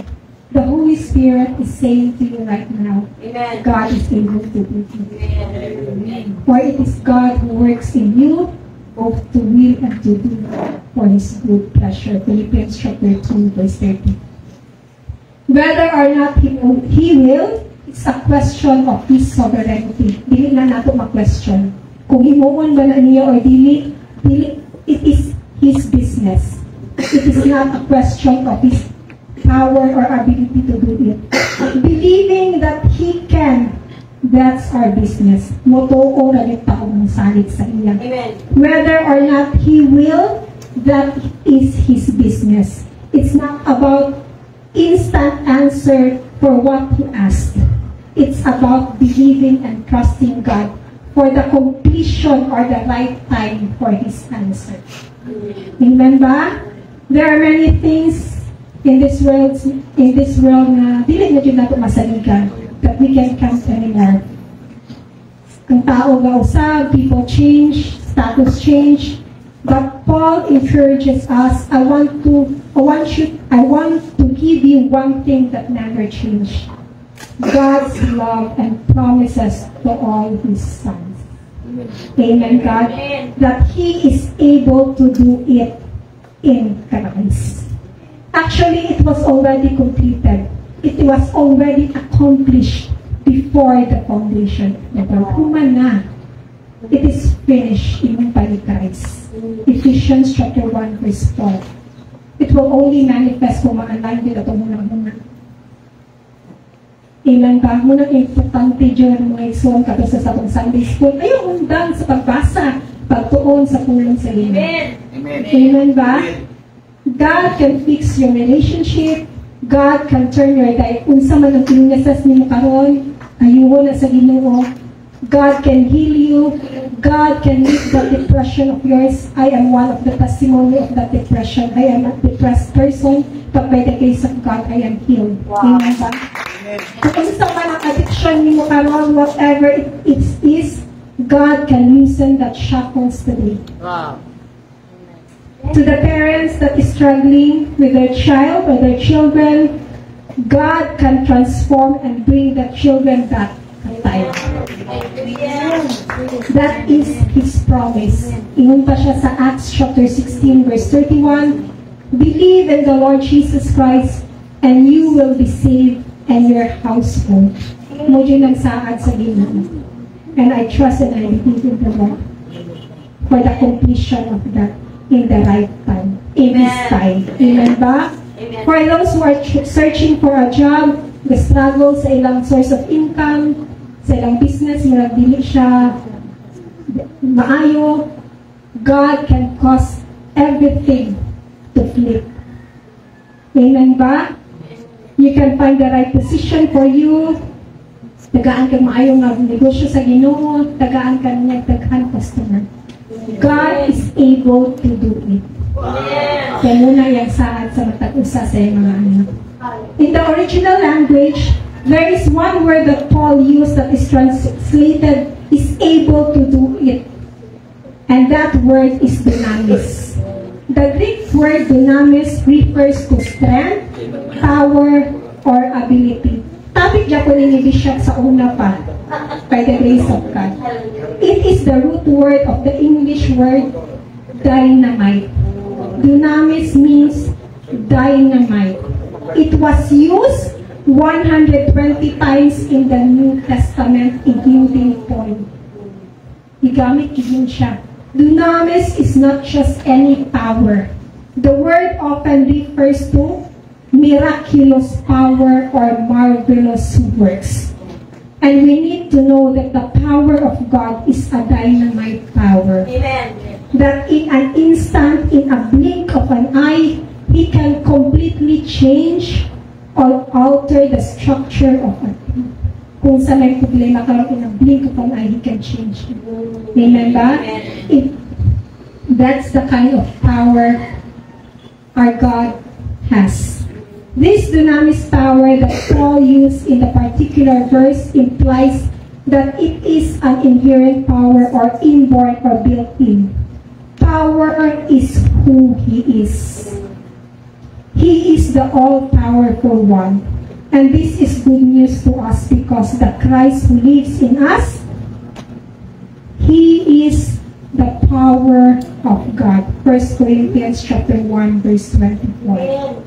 The Holy Spirit is saying to you right now, Amen. God is able to do it. Amen. For it is God who works in you, both to will and to do for His good pleasure. Philippians chapter 2, verse 30. Whether or not He will, it's a question of His sovereignty. Dili na nato ma-question. Kung himuon ba na niya or dili, it is His business. It is not a question of His power or ability to do it. Believing that He can, that's our business. Motoo na yung taong salit sa iya. Amen. Whether or not He will, that is His business. It's not about instant answer for what He asked. It's about believing and trusting God for the completion or the right time for His answer. Amen ba? There are many things in this world na dili na dyan nato masaligan that we can't count anymore. Ang tao ga usab, people change, status change, but Paul encourages us, I want to give you one thing that never changed. God's love and promises to all His sons. Amen, God? That He is able to do it in Christ. Actually, it was already completed. It was already accomplished before the foundation. Human na. It is finished in Christ. Ephesians chapter 1 verse 4. It will only manifest kung maalign din ito muna. Ilan ba? Muna importante dyan mga ison kato sa sabang Sunday school. Ayaw undang sa pagbasa, pagtuon sa pulong sa lima. Amen. Amen ba? God can fix your relationship. God can turn your life. Unsa man ang pinasas nimo karon, ayuho na sa Ginoo. God can heal you. God can lift the depression of yours. I am one of the testimony of that depression. I am a depressed person, but by the grace of God, I am healed. Wow. Amen ba? Kung unsa man ang addiction nimo karon, whatever it is, God can loosen that shackles today. Wow. To the parents that is struggling with their child or their children, God can transform and bring the children back alive. That is His promise. Ingon pa siya sa Acts chapter 16 verse 31, believe in the Lord Jesus Christ and you will be saved and your household. Mo dyan ang saad sa Ginoo. And I trust and I believe in the Lord for the completion of that in the right time, in His time. Amen ba? Amen. For those who are searching for a job, the struggle sa ilang source of income, sa ilang business, murag dili siya maayo, God can cause everything to flip. Amen ba? You can find the right position for you. Tagaan kang maayo nga negosyo sa Ginoo, tagaan ka niya daghan customer. God is able to do it. Yes. Kaya muna yung saad sa matag-usa sa mga anak. In the original language, There is one word that Paul used that is translated, is able to do it. And that word is dunamis. The Greek word dunamis refers to strength, power, or ability. Topic dyan ko ni Bishop sa una pa, by the grace of God. It is the root word of the English word dynamite. Dunamis means dynamite. It was used 120 times in the New Testament, including Paul. Igamit yun siya. Dunamis is not just any power. The word often refers to miraculous power or marvelous works. And we need to know that the power of God is a dynamite power. Amen. That in an instant, in a blink of an eye, He can completely change or alter the structure of a thing. Kung sa may problema ka, in a blink of an eye, He can change it. Amen ba? That's the kind of power our God has. This dunamis power that Paul used in the particular verse implies that it is an inherent power or inborn or built-in. Power is who He is. He is the all-powerful one. And this is good news to us because the Christ who lives in us, He is the power of God. 1 Corinthians chapter 1, verse 24.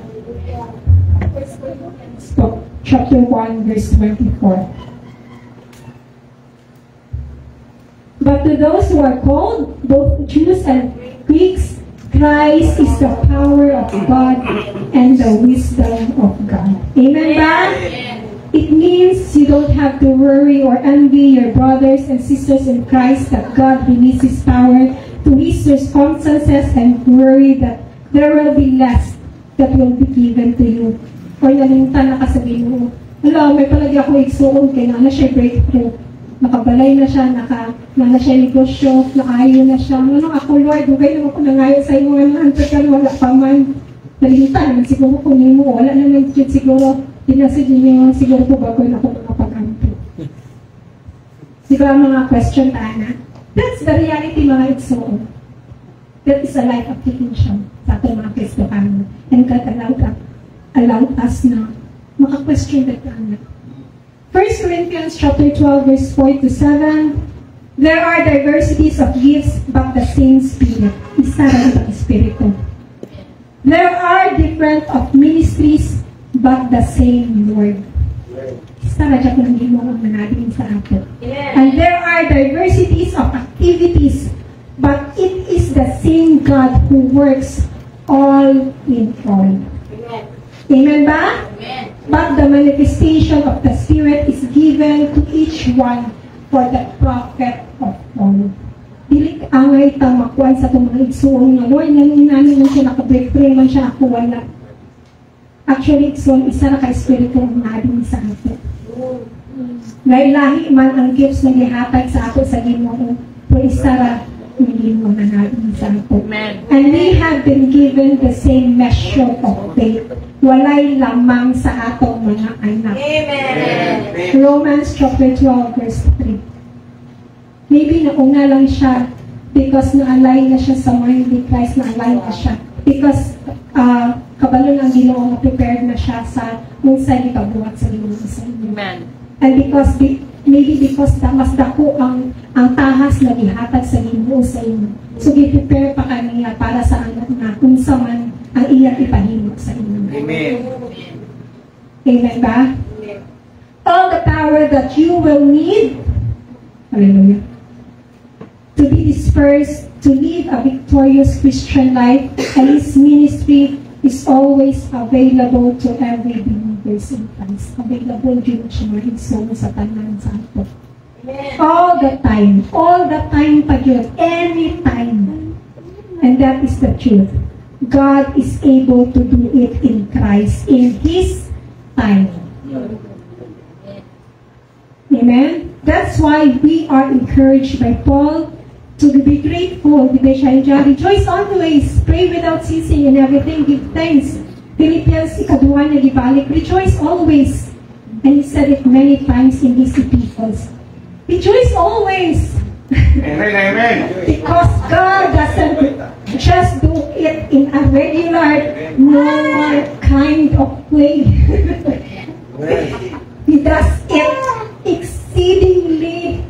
Chapter 1, verse 24. But to those who are called, both Jews and Greeks, Christ is the power of God and the wisdom of God. Amen ba? It means you don't have to worry or envy your brothers and sisters in Christ that God releases power to his circumstances and worry that there will be less that will be given to you. Or nalintan na kasabihin mo, wala, may palagi ako igsuon, kaya na siya breakthrough. Nakabalay na siya, na siya negosyo, nakayo na siya. Ano ako, Lord, hugay naman ko nangayo sa iyo, antagal, wala pa man. Nalintan, siguro kung mo, wala na lang siguro. Pinasigin niyo siguro po bago na ako makapag-ampo. Di ba mga question, Ana? That's the reality, mga igsoon. That is a life application sa ating mga Kristohano. And God allowed us na maka-question that, Ana. 1 Corinthians chapter 12, verse 4 to 7. There are diversities of gifts, but the same Spirit. Isa rin ang Espiritu. There are different of ministries, but the same Lord. Isa rin siya kung hindi mo ang managin sa atin. And there are diversities of activities, but it is the same God who works all in all. Amen ba? Amen. But the manifestation of the Spirit is given to each one for the profit of all. Dili angay tang makuan sa itong mga igsuon nga, Lord, naninani man siya naka-breakthrough man siya ako wala. Actually, igsuon, isa na ka-espiritu ang natin sa atin. Dahil lahi man ang gifts na gihatag sa ato sa Ginoo, pero isa ra hindi mo na natin sa ato. And we have been given the same measure of faith. Walay lamang sa atong mga anak. Amen. Romans chapter 12, verse 3. Maybe nauna lang siya because na-align na siya sa mind ni Christ, na-align na siya. Because kabalo ng Ginoo na prepared na siya sa kung saan ikabuhat sa Ginoo sa inyo. Amen. And maybe because mas dako ang tahas na gihatag sa Ginoo sa inyo. So gi-prepare pa kaniya para sa anak na kung saan ang iyang ipahimok sa inyo. Amen. Amen ba? All the power that you will need, hallelujah, to be dispersed, to live a victorious Christian life, and His ministry is always available to every believer in Christ. Available din siya sa tanan sa ato. All the time pa yun, anytime. And that is the truth. God is able to do it in Christ, in His time. Amen? That's why we are encouraged by Paul to be grateful. Rejoice always, pray without ceasing, in everything give thanks. Philippians 1 na gibalik, rejoice always. And he said it many times in his epistles. Rejoice always. Amen, amen. Because God doesn't just do it in a regular, normal kind of way. He does it exceedingly,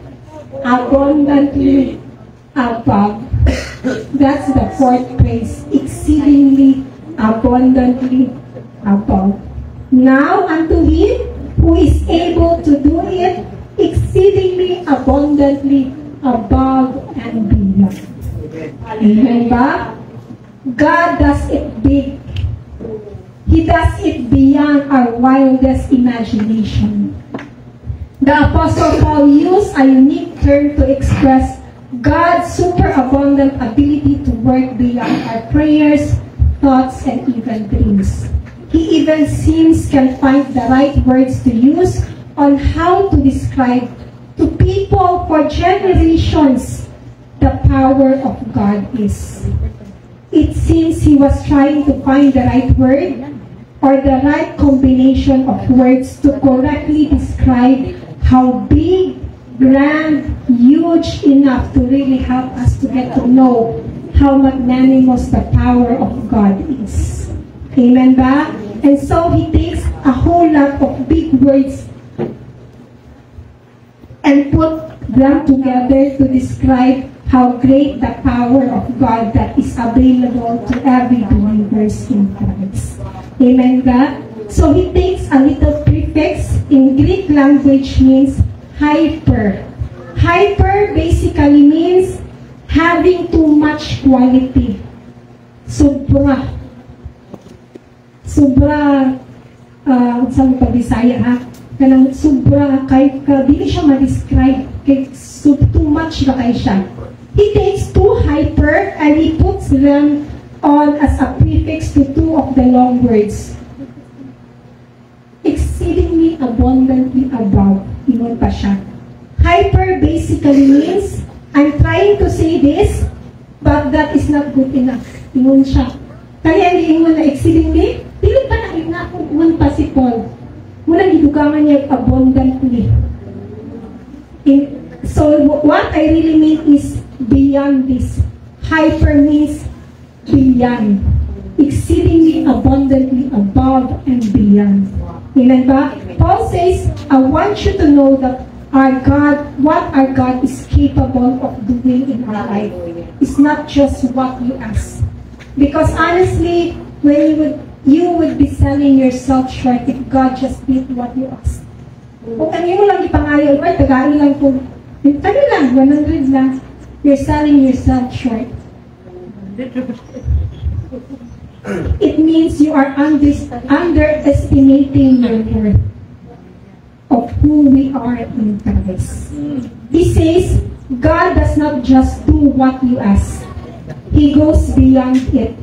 abundantly above. That's the fourth praise. Exceedingly, abundantly above. Now unto him who is able to do it exceedingly, abundantly above and beyond. Amen ba? God does it big. He does it beyond our wildest imagination. The Apostle Paul used a unique term to express God's superabundant ability to work beyond our prayers, thoughts, and even dreams. He even seems can find the right words to use on how to describe to people for generations the power of God is. It seems he was trying to find the right word or the right combination of words to correctly describe how big, grand, huge enough to really help us to get to know how magnanimous the power of God is. Amen ba? And so he takes a whole lot of big words and put them together to describe how great the power of God that is available to every believer in Christ. Amen God? So he takes a little prefix in Greek language means hyper. Hyper basically means having too much quality. Sobra. Sobra, saan pa Bisaya ha? Kanang sobra, kahit dili siya ma-describe, kay too much na kay siya. He takes two hyper and he puts them on as a prefix to two of the long words. Exceedingly abundantly above. Ingon pa siya. Hyper basically means, I'm trying to say this, but that is not good enough. Ingon siya. Kaya ingon na exceedingly, dili pa na ingon pa si Paul. Muna gidugangan niya abundantly. So what I really mean is beyond this. Hyper means beyond. Exceedingly abundantly above and beyond. Amen ba? Paul says, I want you to know that our God, what our God is capable of doing in our life. It's not just what you ask. Because honestly, when you would be selling yourself short if God just did what you asked. Kung ano mo lang ipangayaw, ay tagain lang po. Ano lang, 100 lang. You're selling yourself short. It means you are underestimating your worth of who we are in Christ. He says, God does not just do what you ask. He goes beyond it.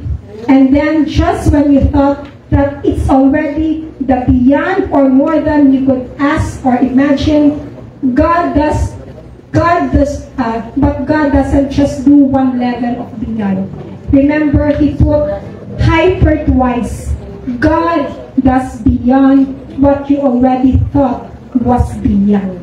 And then just when you thought that it's already the beyond or more than you could ask or imagine, but God doesn't just do one level of beyond. Remember, he put hyper twice. God does beyond what you already thought was beyond.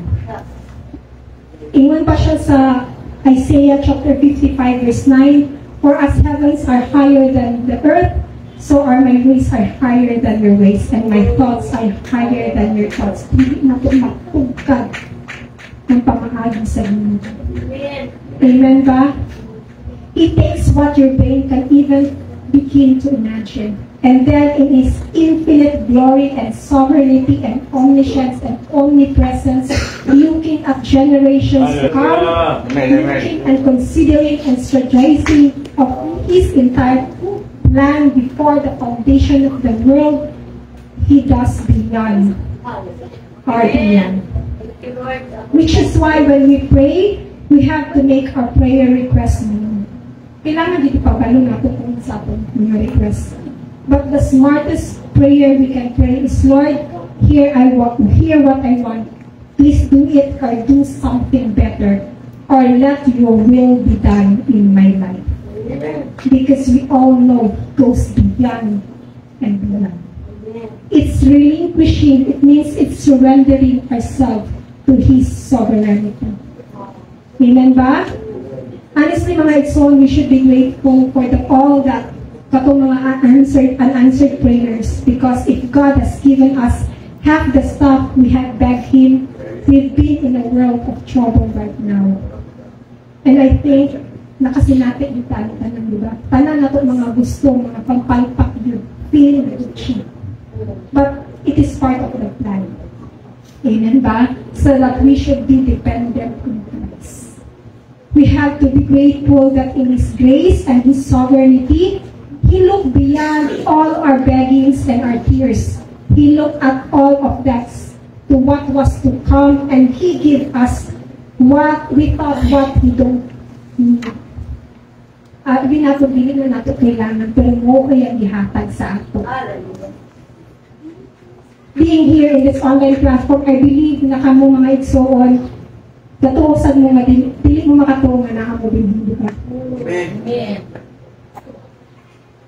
Ingon pa siya sa Isaiah chapter 55 verse 9, for as heavens are higher than the earth, so are my ways are higher than your ways, and my thoughts are higher than your thoughts. Hindi na po mapugkad ng pamahagi sa inyo. Amen ba? He takes what your brain can even begin to imagine. And then in His infinite glory and sovereignty and omniscience and omnipresence, looking at generations to come, looking and considering and strategizing of His entire plan before the foundation of the world, He does beyond our beyond. Which is why when we pray, we have to make our prayer request known. Kailangan dito pabalo na po kung sa atin yung request. But the smartest prayer we can pray is, Lord, hear what I want. Please do it or do something better. Or let your will be done in my life. Amen. Because we all know it goes beyond and beyond. It's relinquishing. It means it's surrendering ourselves to His sovereignty. Amen ba? Honestly, mga Igsoon, we should be grateful for all that katong mga unanswered prayers, because if God has given us half the stuff we have begged Him, we've been in a world of trouble right now. And I think nakasinapit yung tanan, di ba? Tanan na ito mga gusto, mga pampalpak yun, feel cheap. But it is part of the plan. Amen ba? So that we should be dependent on Christ. We have to be grateful that in His grace and His sovereignty, He looked beyond all our beggings and our tears. He looked at all of that to what was to come, and He gave us what we thought what we don't need. Hindi nato bilhin na nato kailangan, pero mo kaya ihatag sa ato. Being here in this online platform, I believe na kamo mga Igsoon, katuosan mo dili mo makatunga na ako din, di ba? Amen.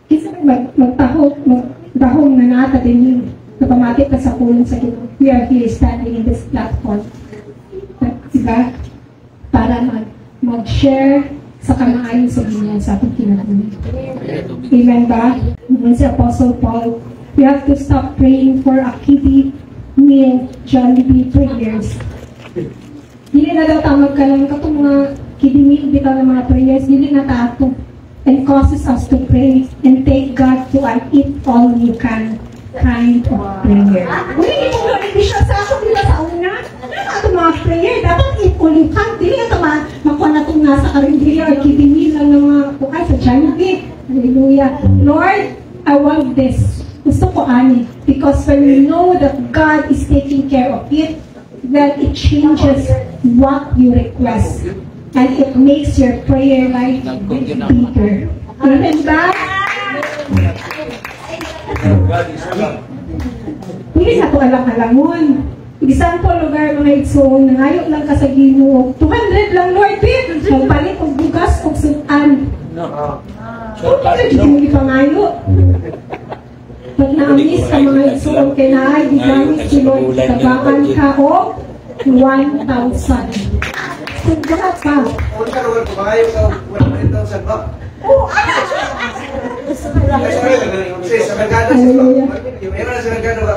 Kasi magdahong na nata din yung napamatik ka sa kulong sa Ginoo. We are here standing in this platform. Diba? Para mag-share sa kamaayon sa Ginoo sa ating kinabuhi. Amen ba? Ngayon si Apostle Paul, we have to stop praying for a kiddie meal, Jollibee prayers. Dili na daw tamag ka lang katong mga kiddie meal, bitaw ng mga prayers, dili na tato. And causes us to pray and take God to an eat all you can kind of prayer. Hindi mo hindi siya sa ako dila sa una. Ito mga prayer, dapat eat all you can. Dili ito makuha na itong nasa karindiriya or kidimi lang ng mga kukay sa Jollibee. Hallelujah. Lord, I want this. Gusto ko ani. Because when we know that God is taking care of it, then it changes what you request. And it makes your prayer life bigger. Amen ba? Hindi na ito alang-alangon. Example, lugar mga Igsoon, nangayo lang ka sa Ginoo. 200 lang, Lord, babe. Magpalit og bugas og sutan. Kung hindi mo ipangayo. Pag na-amis ka mga Igsoon, kaya naay, gigamit si Lord, tabangan ka o 1,000. Sugda pa. Kung ka lugar kumayo ka, 100,000 ba? Oo, Kasi sa merkado yung meron na sa merkado ba?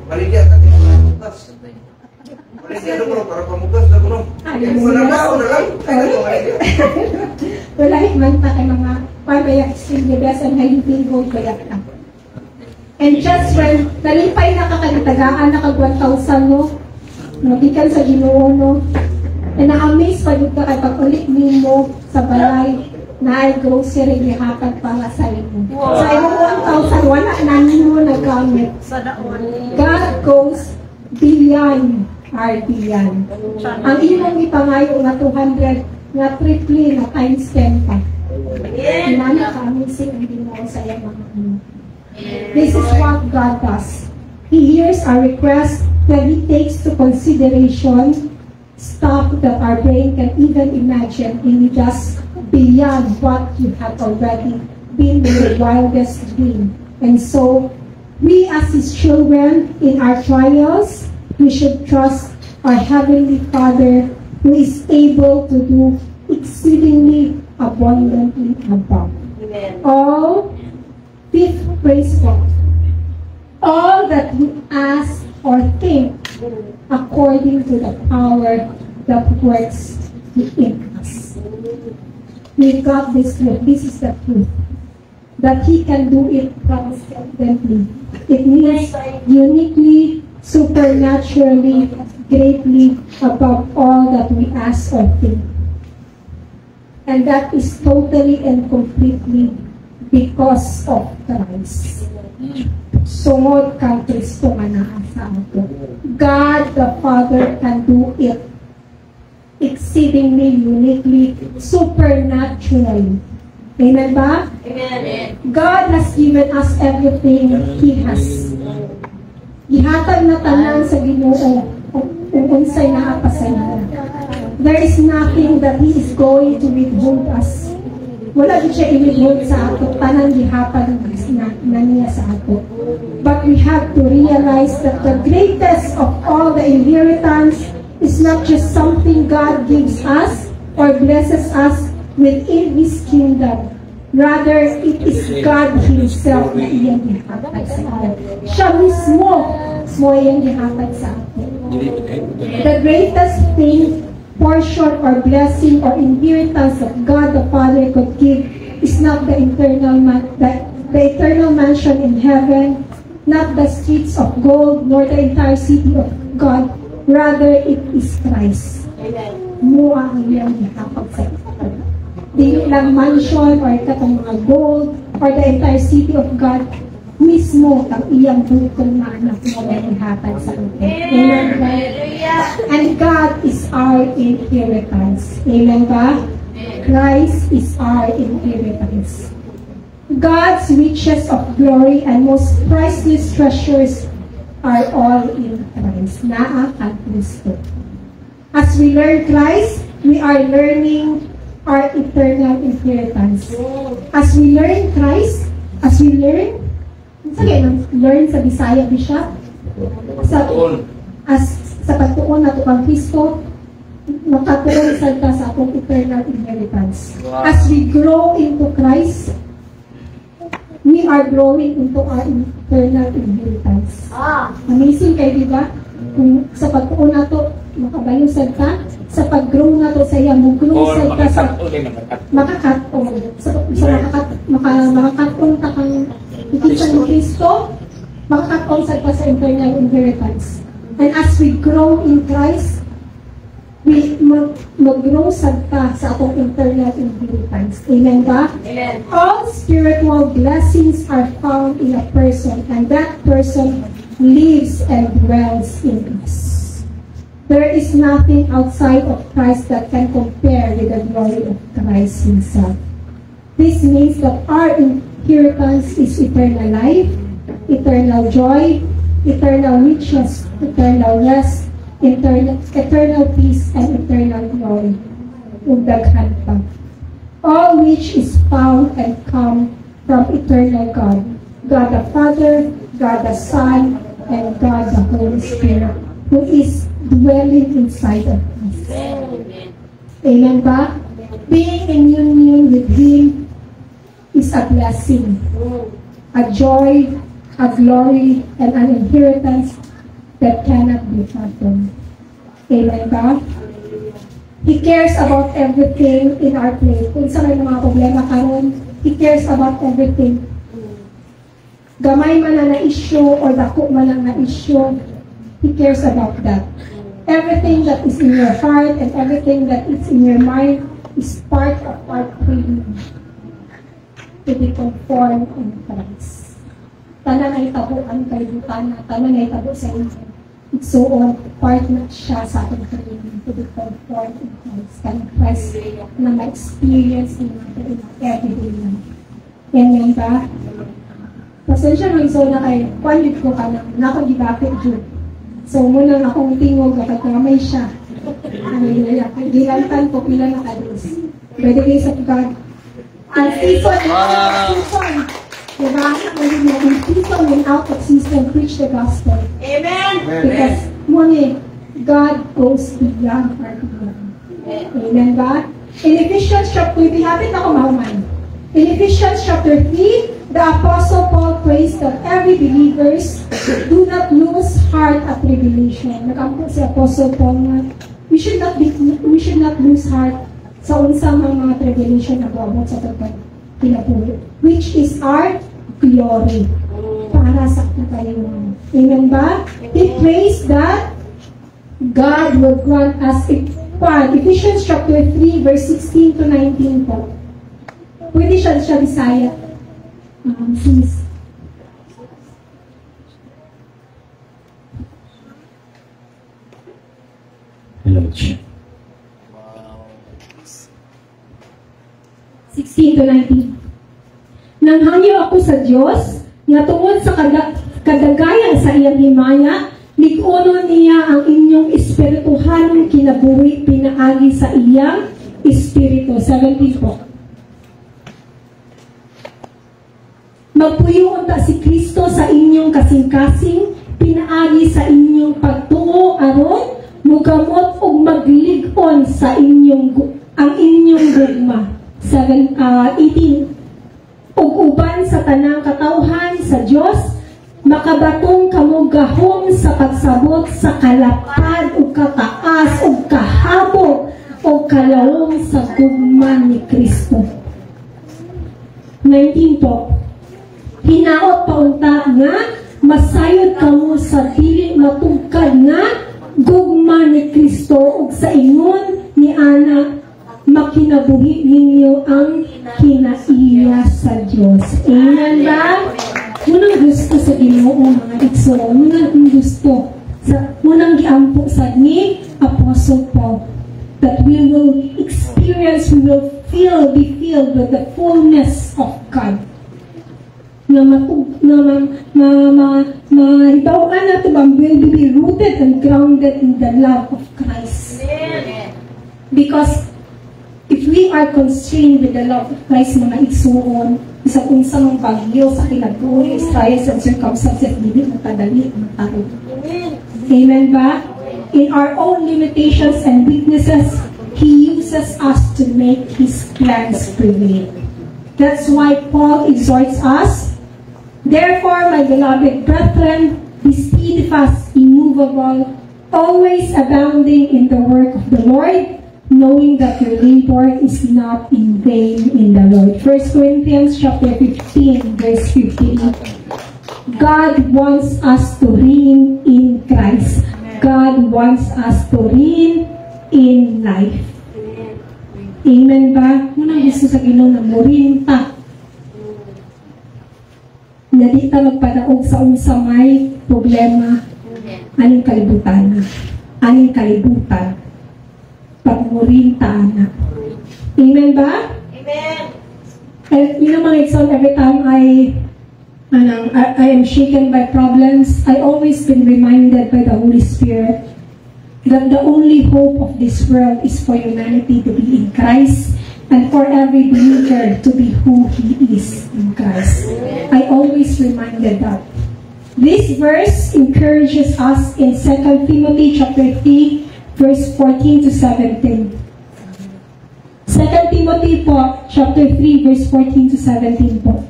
Maligya ka din mga mutas. Maligya ko para pamutas na kuno. Wala na ako na lang. Wala hikmanta kay mga pamaya extreme and highly gold bayak na. And just when nalipay na kakagitagaan na kag 1,000 no, nabikan sa Ginoo no, and na-amaze pa dito kay pag-ulit mo sa balay na ay grocery gihatag para sa imo. Sa imong 1,000, wala na nimo nagamit. God goes beyond our beyond. Ang imong ipangayo nga 200, nga triple na times 10 pa. Inana ka amazing ang Ginoo sa iyang mga imo. This is what God does. He hears our request, that He takes to consideration stuff that our brain can even imagine, and He does beyond what you have already been in the wildest dream. And so, we as His children, in our trials, we should trust our Heavenly Father, who is able to do exceedingly abundantly above. Amen. All, fifth praise God, all that we ask or think according to the power that works within us. We got this truth. This is the truth. That He can do it transcendently. It means uniquely, supernaturally, greatly above all that we ask or think. And that is totally and completely because of Christ. Sungod kang Kristo nga naa sa ato. God the Father can do it exceedingly, uniquely, supernaturally. Amen ba? Amen. God has given us everything He has. Gihatag na tanan sa Ginoo kung unsay naapasay na. There is nothing that He is going to withhold us. Wala din siya i-withhold sa ato, tanang gihapan na niya sa ato. But we have to realize that the greatest of all the inheritance is not just something God gives us or blesses us within His kingdom. Rather, it is God Himself na iyang gihapan sa ato. Siya mismo mo iyang gihapan sa ato. The greatest thing, portion or blessing or inheritance that God the Father could give is not the eternal mansion in heaven, not the streets of gold, nor the entire city of God. Rather, it is Christ. Mo ang iyang gihapag sa ito. Di lang mansion or katong mga gold or the entire city of God, mismo ang iyang bukong na anak mo na gihapag sa ito. Amen. And God is our inheritance. Amen ba? Christ is our inheritance. God's riches of glory and most priceless treasures are all in Christ. Naa at Kristo. As we learn Christ, we are learning our eternal inheritance. As we learn Christ, learn sa Bisaya, Bishop? Sa pagtuon na tukang Kristo, makatuon sa atong eternal inheritance. As we grow into Christ, we are growing into our eternal inheritance. Amazing kayo, di ba? Kung sa pagtuon na to, makabayong ka, sa pag-grow na to sa iya, mag-grow ka sa makakatong. Makakatong ka kang ikita ng Kristo, makakatong ka sa eternal inheritance. And as we grow in Christ, we mag-grow sa atong internal inheritance. Amen ba? Amen. All spiritual blessings are found in a person, and that person lives and dwells in us. There is nothing outside of Christ that can compare with the glory of Christ Himself. This means that our inheritance is eternal life, eternal joy, eternal riches, eternal rest, eternal peace, and eternal glory. Ugdaghan pa. All which is found and come from eternal God. God the Father, God the Son, and God the Holy Spirit, who is dwelling inside of us. Amen ba? Being in union with Him is a blessing, a joy, a glory, and an inheritance that cannot be fathomed. Amen ba? He cares about everything in our plate. Kung sa may mga problema karon, He cares about everything. Gamay man na issue or dako man na issue, He cares about that. Everything that is in your heart and everything that is in your mind is part of our training to be conformed in Christ. Tanan ay tabuan kay butana, tanan ay tabo sa inyo. So on, part na siya sa ating training to be conformed in Christ. Kan Christ na ma-experience natin in everyday life. Yan ba? Pasensya nang iso na kayo, kwanit ko ka na, nakagibapit dyan. So, muna na akong tingog, nakagramay siya. Hallelujah. Gilantan ko, pila na kadis. By the grace of God. And season, diba? And season went out of season, preach the gospel. Amen. Because, muna, God goes beyond our beyond. Amen ba? In Ephesians chapter 3, hapit na kumahuman. In Ephesians chapter 3, the Apostle Paul prays that every believers do not lose heart at tribulation. Nakampo si Apostle Paul na we should not lose heart sa unsang mga tribulation na buwabot sa pagkakinabuhi, which is our glory para sa kakalingan. Amen ba? He prays that God will grant us Ephesians chapter 3 verse 16 to 19 po. Pwede siya Bisaya. Please. Hello. 16 to 19. Nanghangyo ako sa Diyos, nga tungod sa kadagayan sa iyang himaya, lig-uno niya ang inyong espirituhanong kinabuhi pinaagi sa iyang espiritu. 17 po. Magpuyo ta si Kristo sa inyong kasing-kasing, pinaagi sa inyong pagtuo aron mugamot ug maglig-on sa ang inyong gugma. 18. Ug uban sa tanang katawhan sa Dios, makabatong kamo gahom sa pagsabot sa kalapad ug kataas ug kahabog ug kalawom sa gugma ni Kristo. 19 po. Hinaot paunta nga masayod kamo sa dili matugkad nga gugma ni Kristo ug sa ingon ni ana makinabuhi ninyo ang kinaiya sa Dios. Amen ba? Munang gusto sa Ginoo mga igsoon, munang gusto sa munang giampo sa ni Apostle Paul that we will experience, we will be filled with the fullness of God. Mahibawaan natin ba will be rooted and grounded in the love of Christ. Because if we are constrained with the love of Christ, mga igsuon, sa unsang bagyo sa kinaguri, trials and circumstances, hindi matadali ang tao. Amen ba? In our own limitations and weaknesses, He uses us to make His plans prevail. That's why Paul exhorts us, therefore, my beloved brethren, be steadfast, immovable, always abounding in the work of the Lord, knowing that your labor is not in vain in the Lord. 1 Corinthians chapter 15, verse 15. God wants us to reign in Christ. God wants us to reign in life. Amen ba? Munang gusto sa Ginoo na morin ta. Na di ta magpadaog sa unsa may problema. Aning kalibutan. Aning kalibutan. Pagmurin ta na. Amen ba? Amen. And yun ang mga example, every time I am shaken by problems, I always been reminded by the Holy Spirit that the only hope of this world is for humanity to be in Christ and for every believer to be who he is in Christ. I always reminded that. This verse encourages us in 2 Timothy chapter 3, verse 14 to 17. 2 Timothy po, chapter 3, verse 14 to 17 po.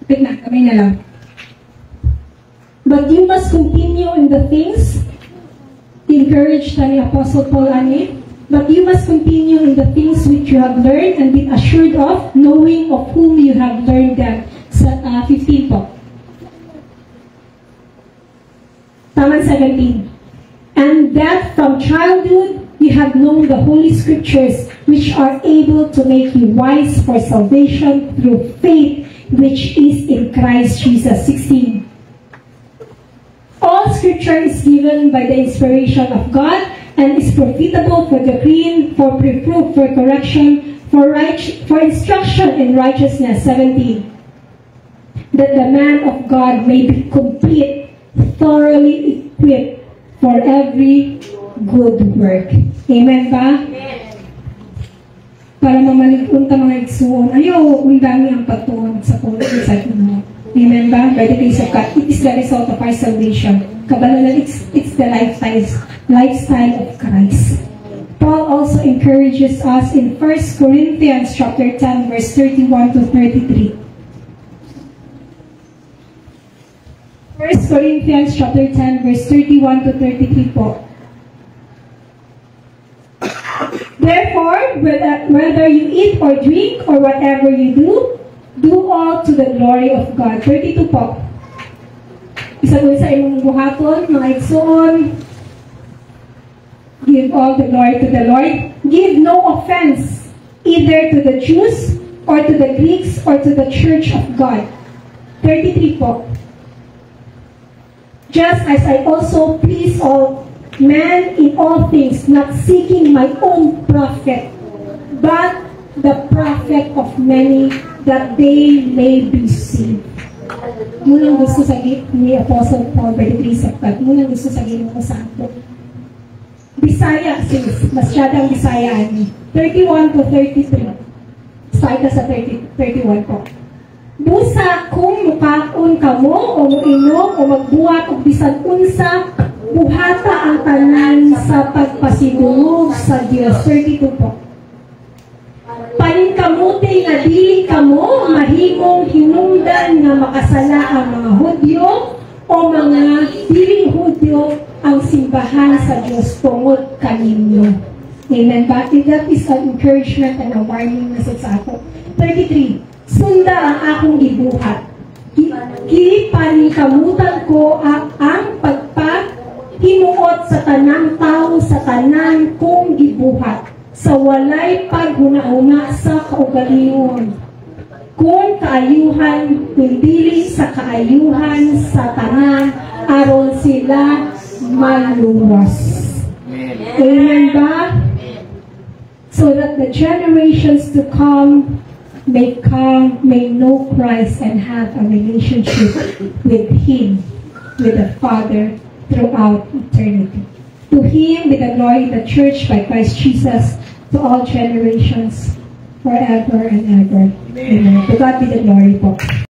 Kapit na, kamay na lang. But you must continue in the things, encouraged ni Apostle Paul ani, but you must continue in the things which you have learned and be assured of, knowing of whom you have learned them. Sa 15 po. Taman 17. And that from childhood you have known the Holy Scriptures, which are able to make you wise for salvation through faith, which is in Christ Jesus. 16. All Scripture is given by the inspiration of God and is profitable for doctrine, for reproof, for correction, for instruction in righteousness. 17. That the man of God may be complete, thoroughly equipped for every good work. Amen ba? Amen. Para mamalig-un ta mga igsuon, ayaw undami ang pagtuon sa pulong sa Ginoo. Amen ba? By the grace of God, it is the result of our salvation. Kabanalan, it's the lifestyle of Christ. Paul also encourages us in 1 Corinthians chapter 10, verse 31 to 33. 1 Corinthians chapter 10, verse 31 to 33 po. Therefore, whether you eat or drink or whatever you do all to the glory of God. 32 po. Isa doon sa imong buhaton, mga igsoon, give all the glory to the Lord. Give no offense either to the Jews or to the Greeks or to the church of God. 33 po. Just as I also please all men in all things, not seeking my own profit, but the profit of many, that they may be saved. Munang gusto sa ni Apostle Paul by the grace of God. Munang gusto sa Ginoo sa ato. Bisaya, sis. Masyadang Bisayaan. 31 to 33. Start ka sa 31 po. Busa kung mukaon kamo o muinom o magbuhat o bisan unsa, buhata ang tanan sa pagpasidungog sa Dios. 32 po. Paningkamuti nga dili kamo mahimong hinungdan nga makasala ang mga Hudyo o mga dili Hudyo ang simbahan sa Diyos tungod kaninyo. Amen. But that is an encouragement and a warning message sa ako. 33. Sunda ang akong gibuhat. Paningkamutan ko ang pagpahimuot sa tanang tao sa tanan kong gibuhat sa walay paghuna-una sa kaugalingon. Kung kaayuhan, dili sa kaayuhan sa tanan, aron sila maluwas. Amen ba? So that the generations to come may know Christ and have a relationship with Him, with the Father, throughout eternity. To Him be the glory, the church by Christ Jesus, to all generations, forever and ever. Amen. To God be the glory po.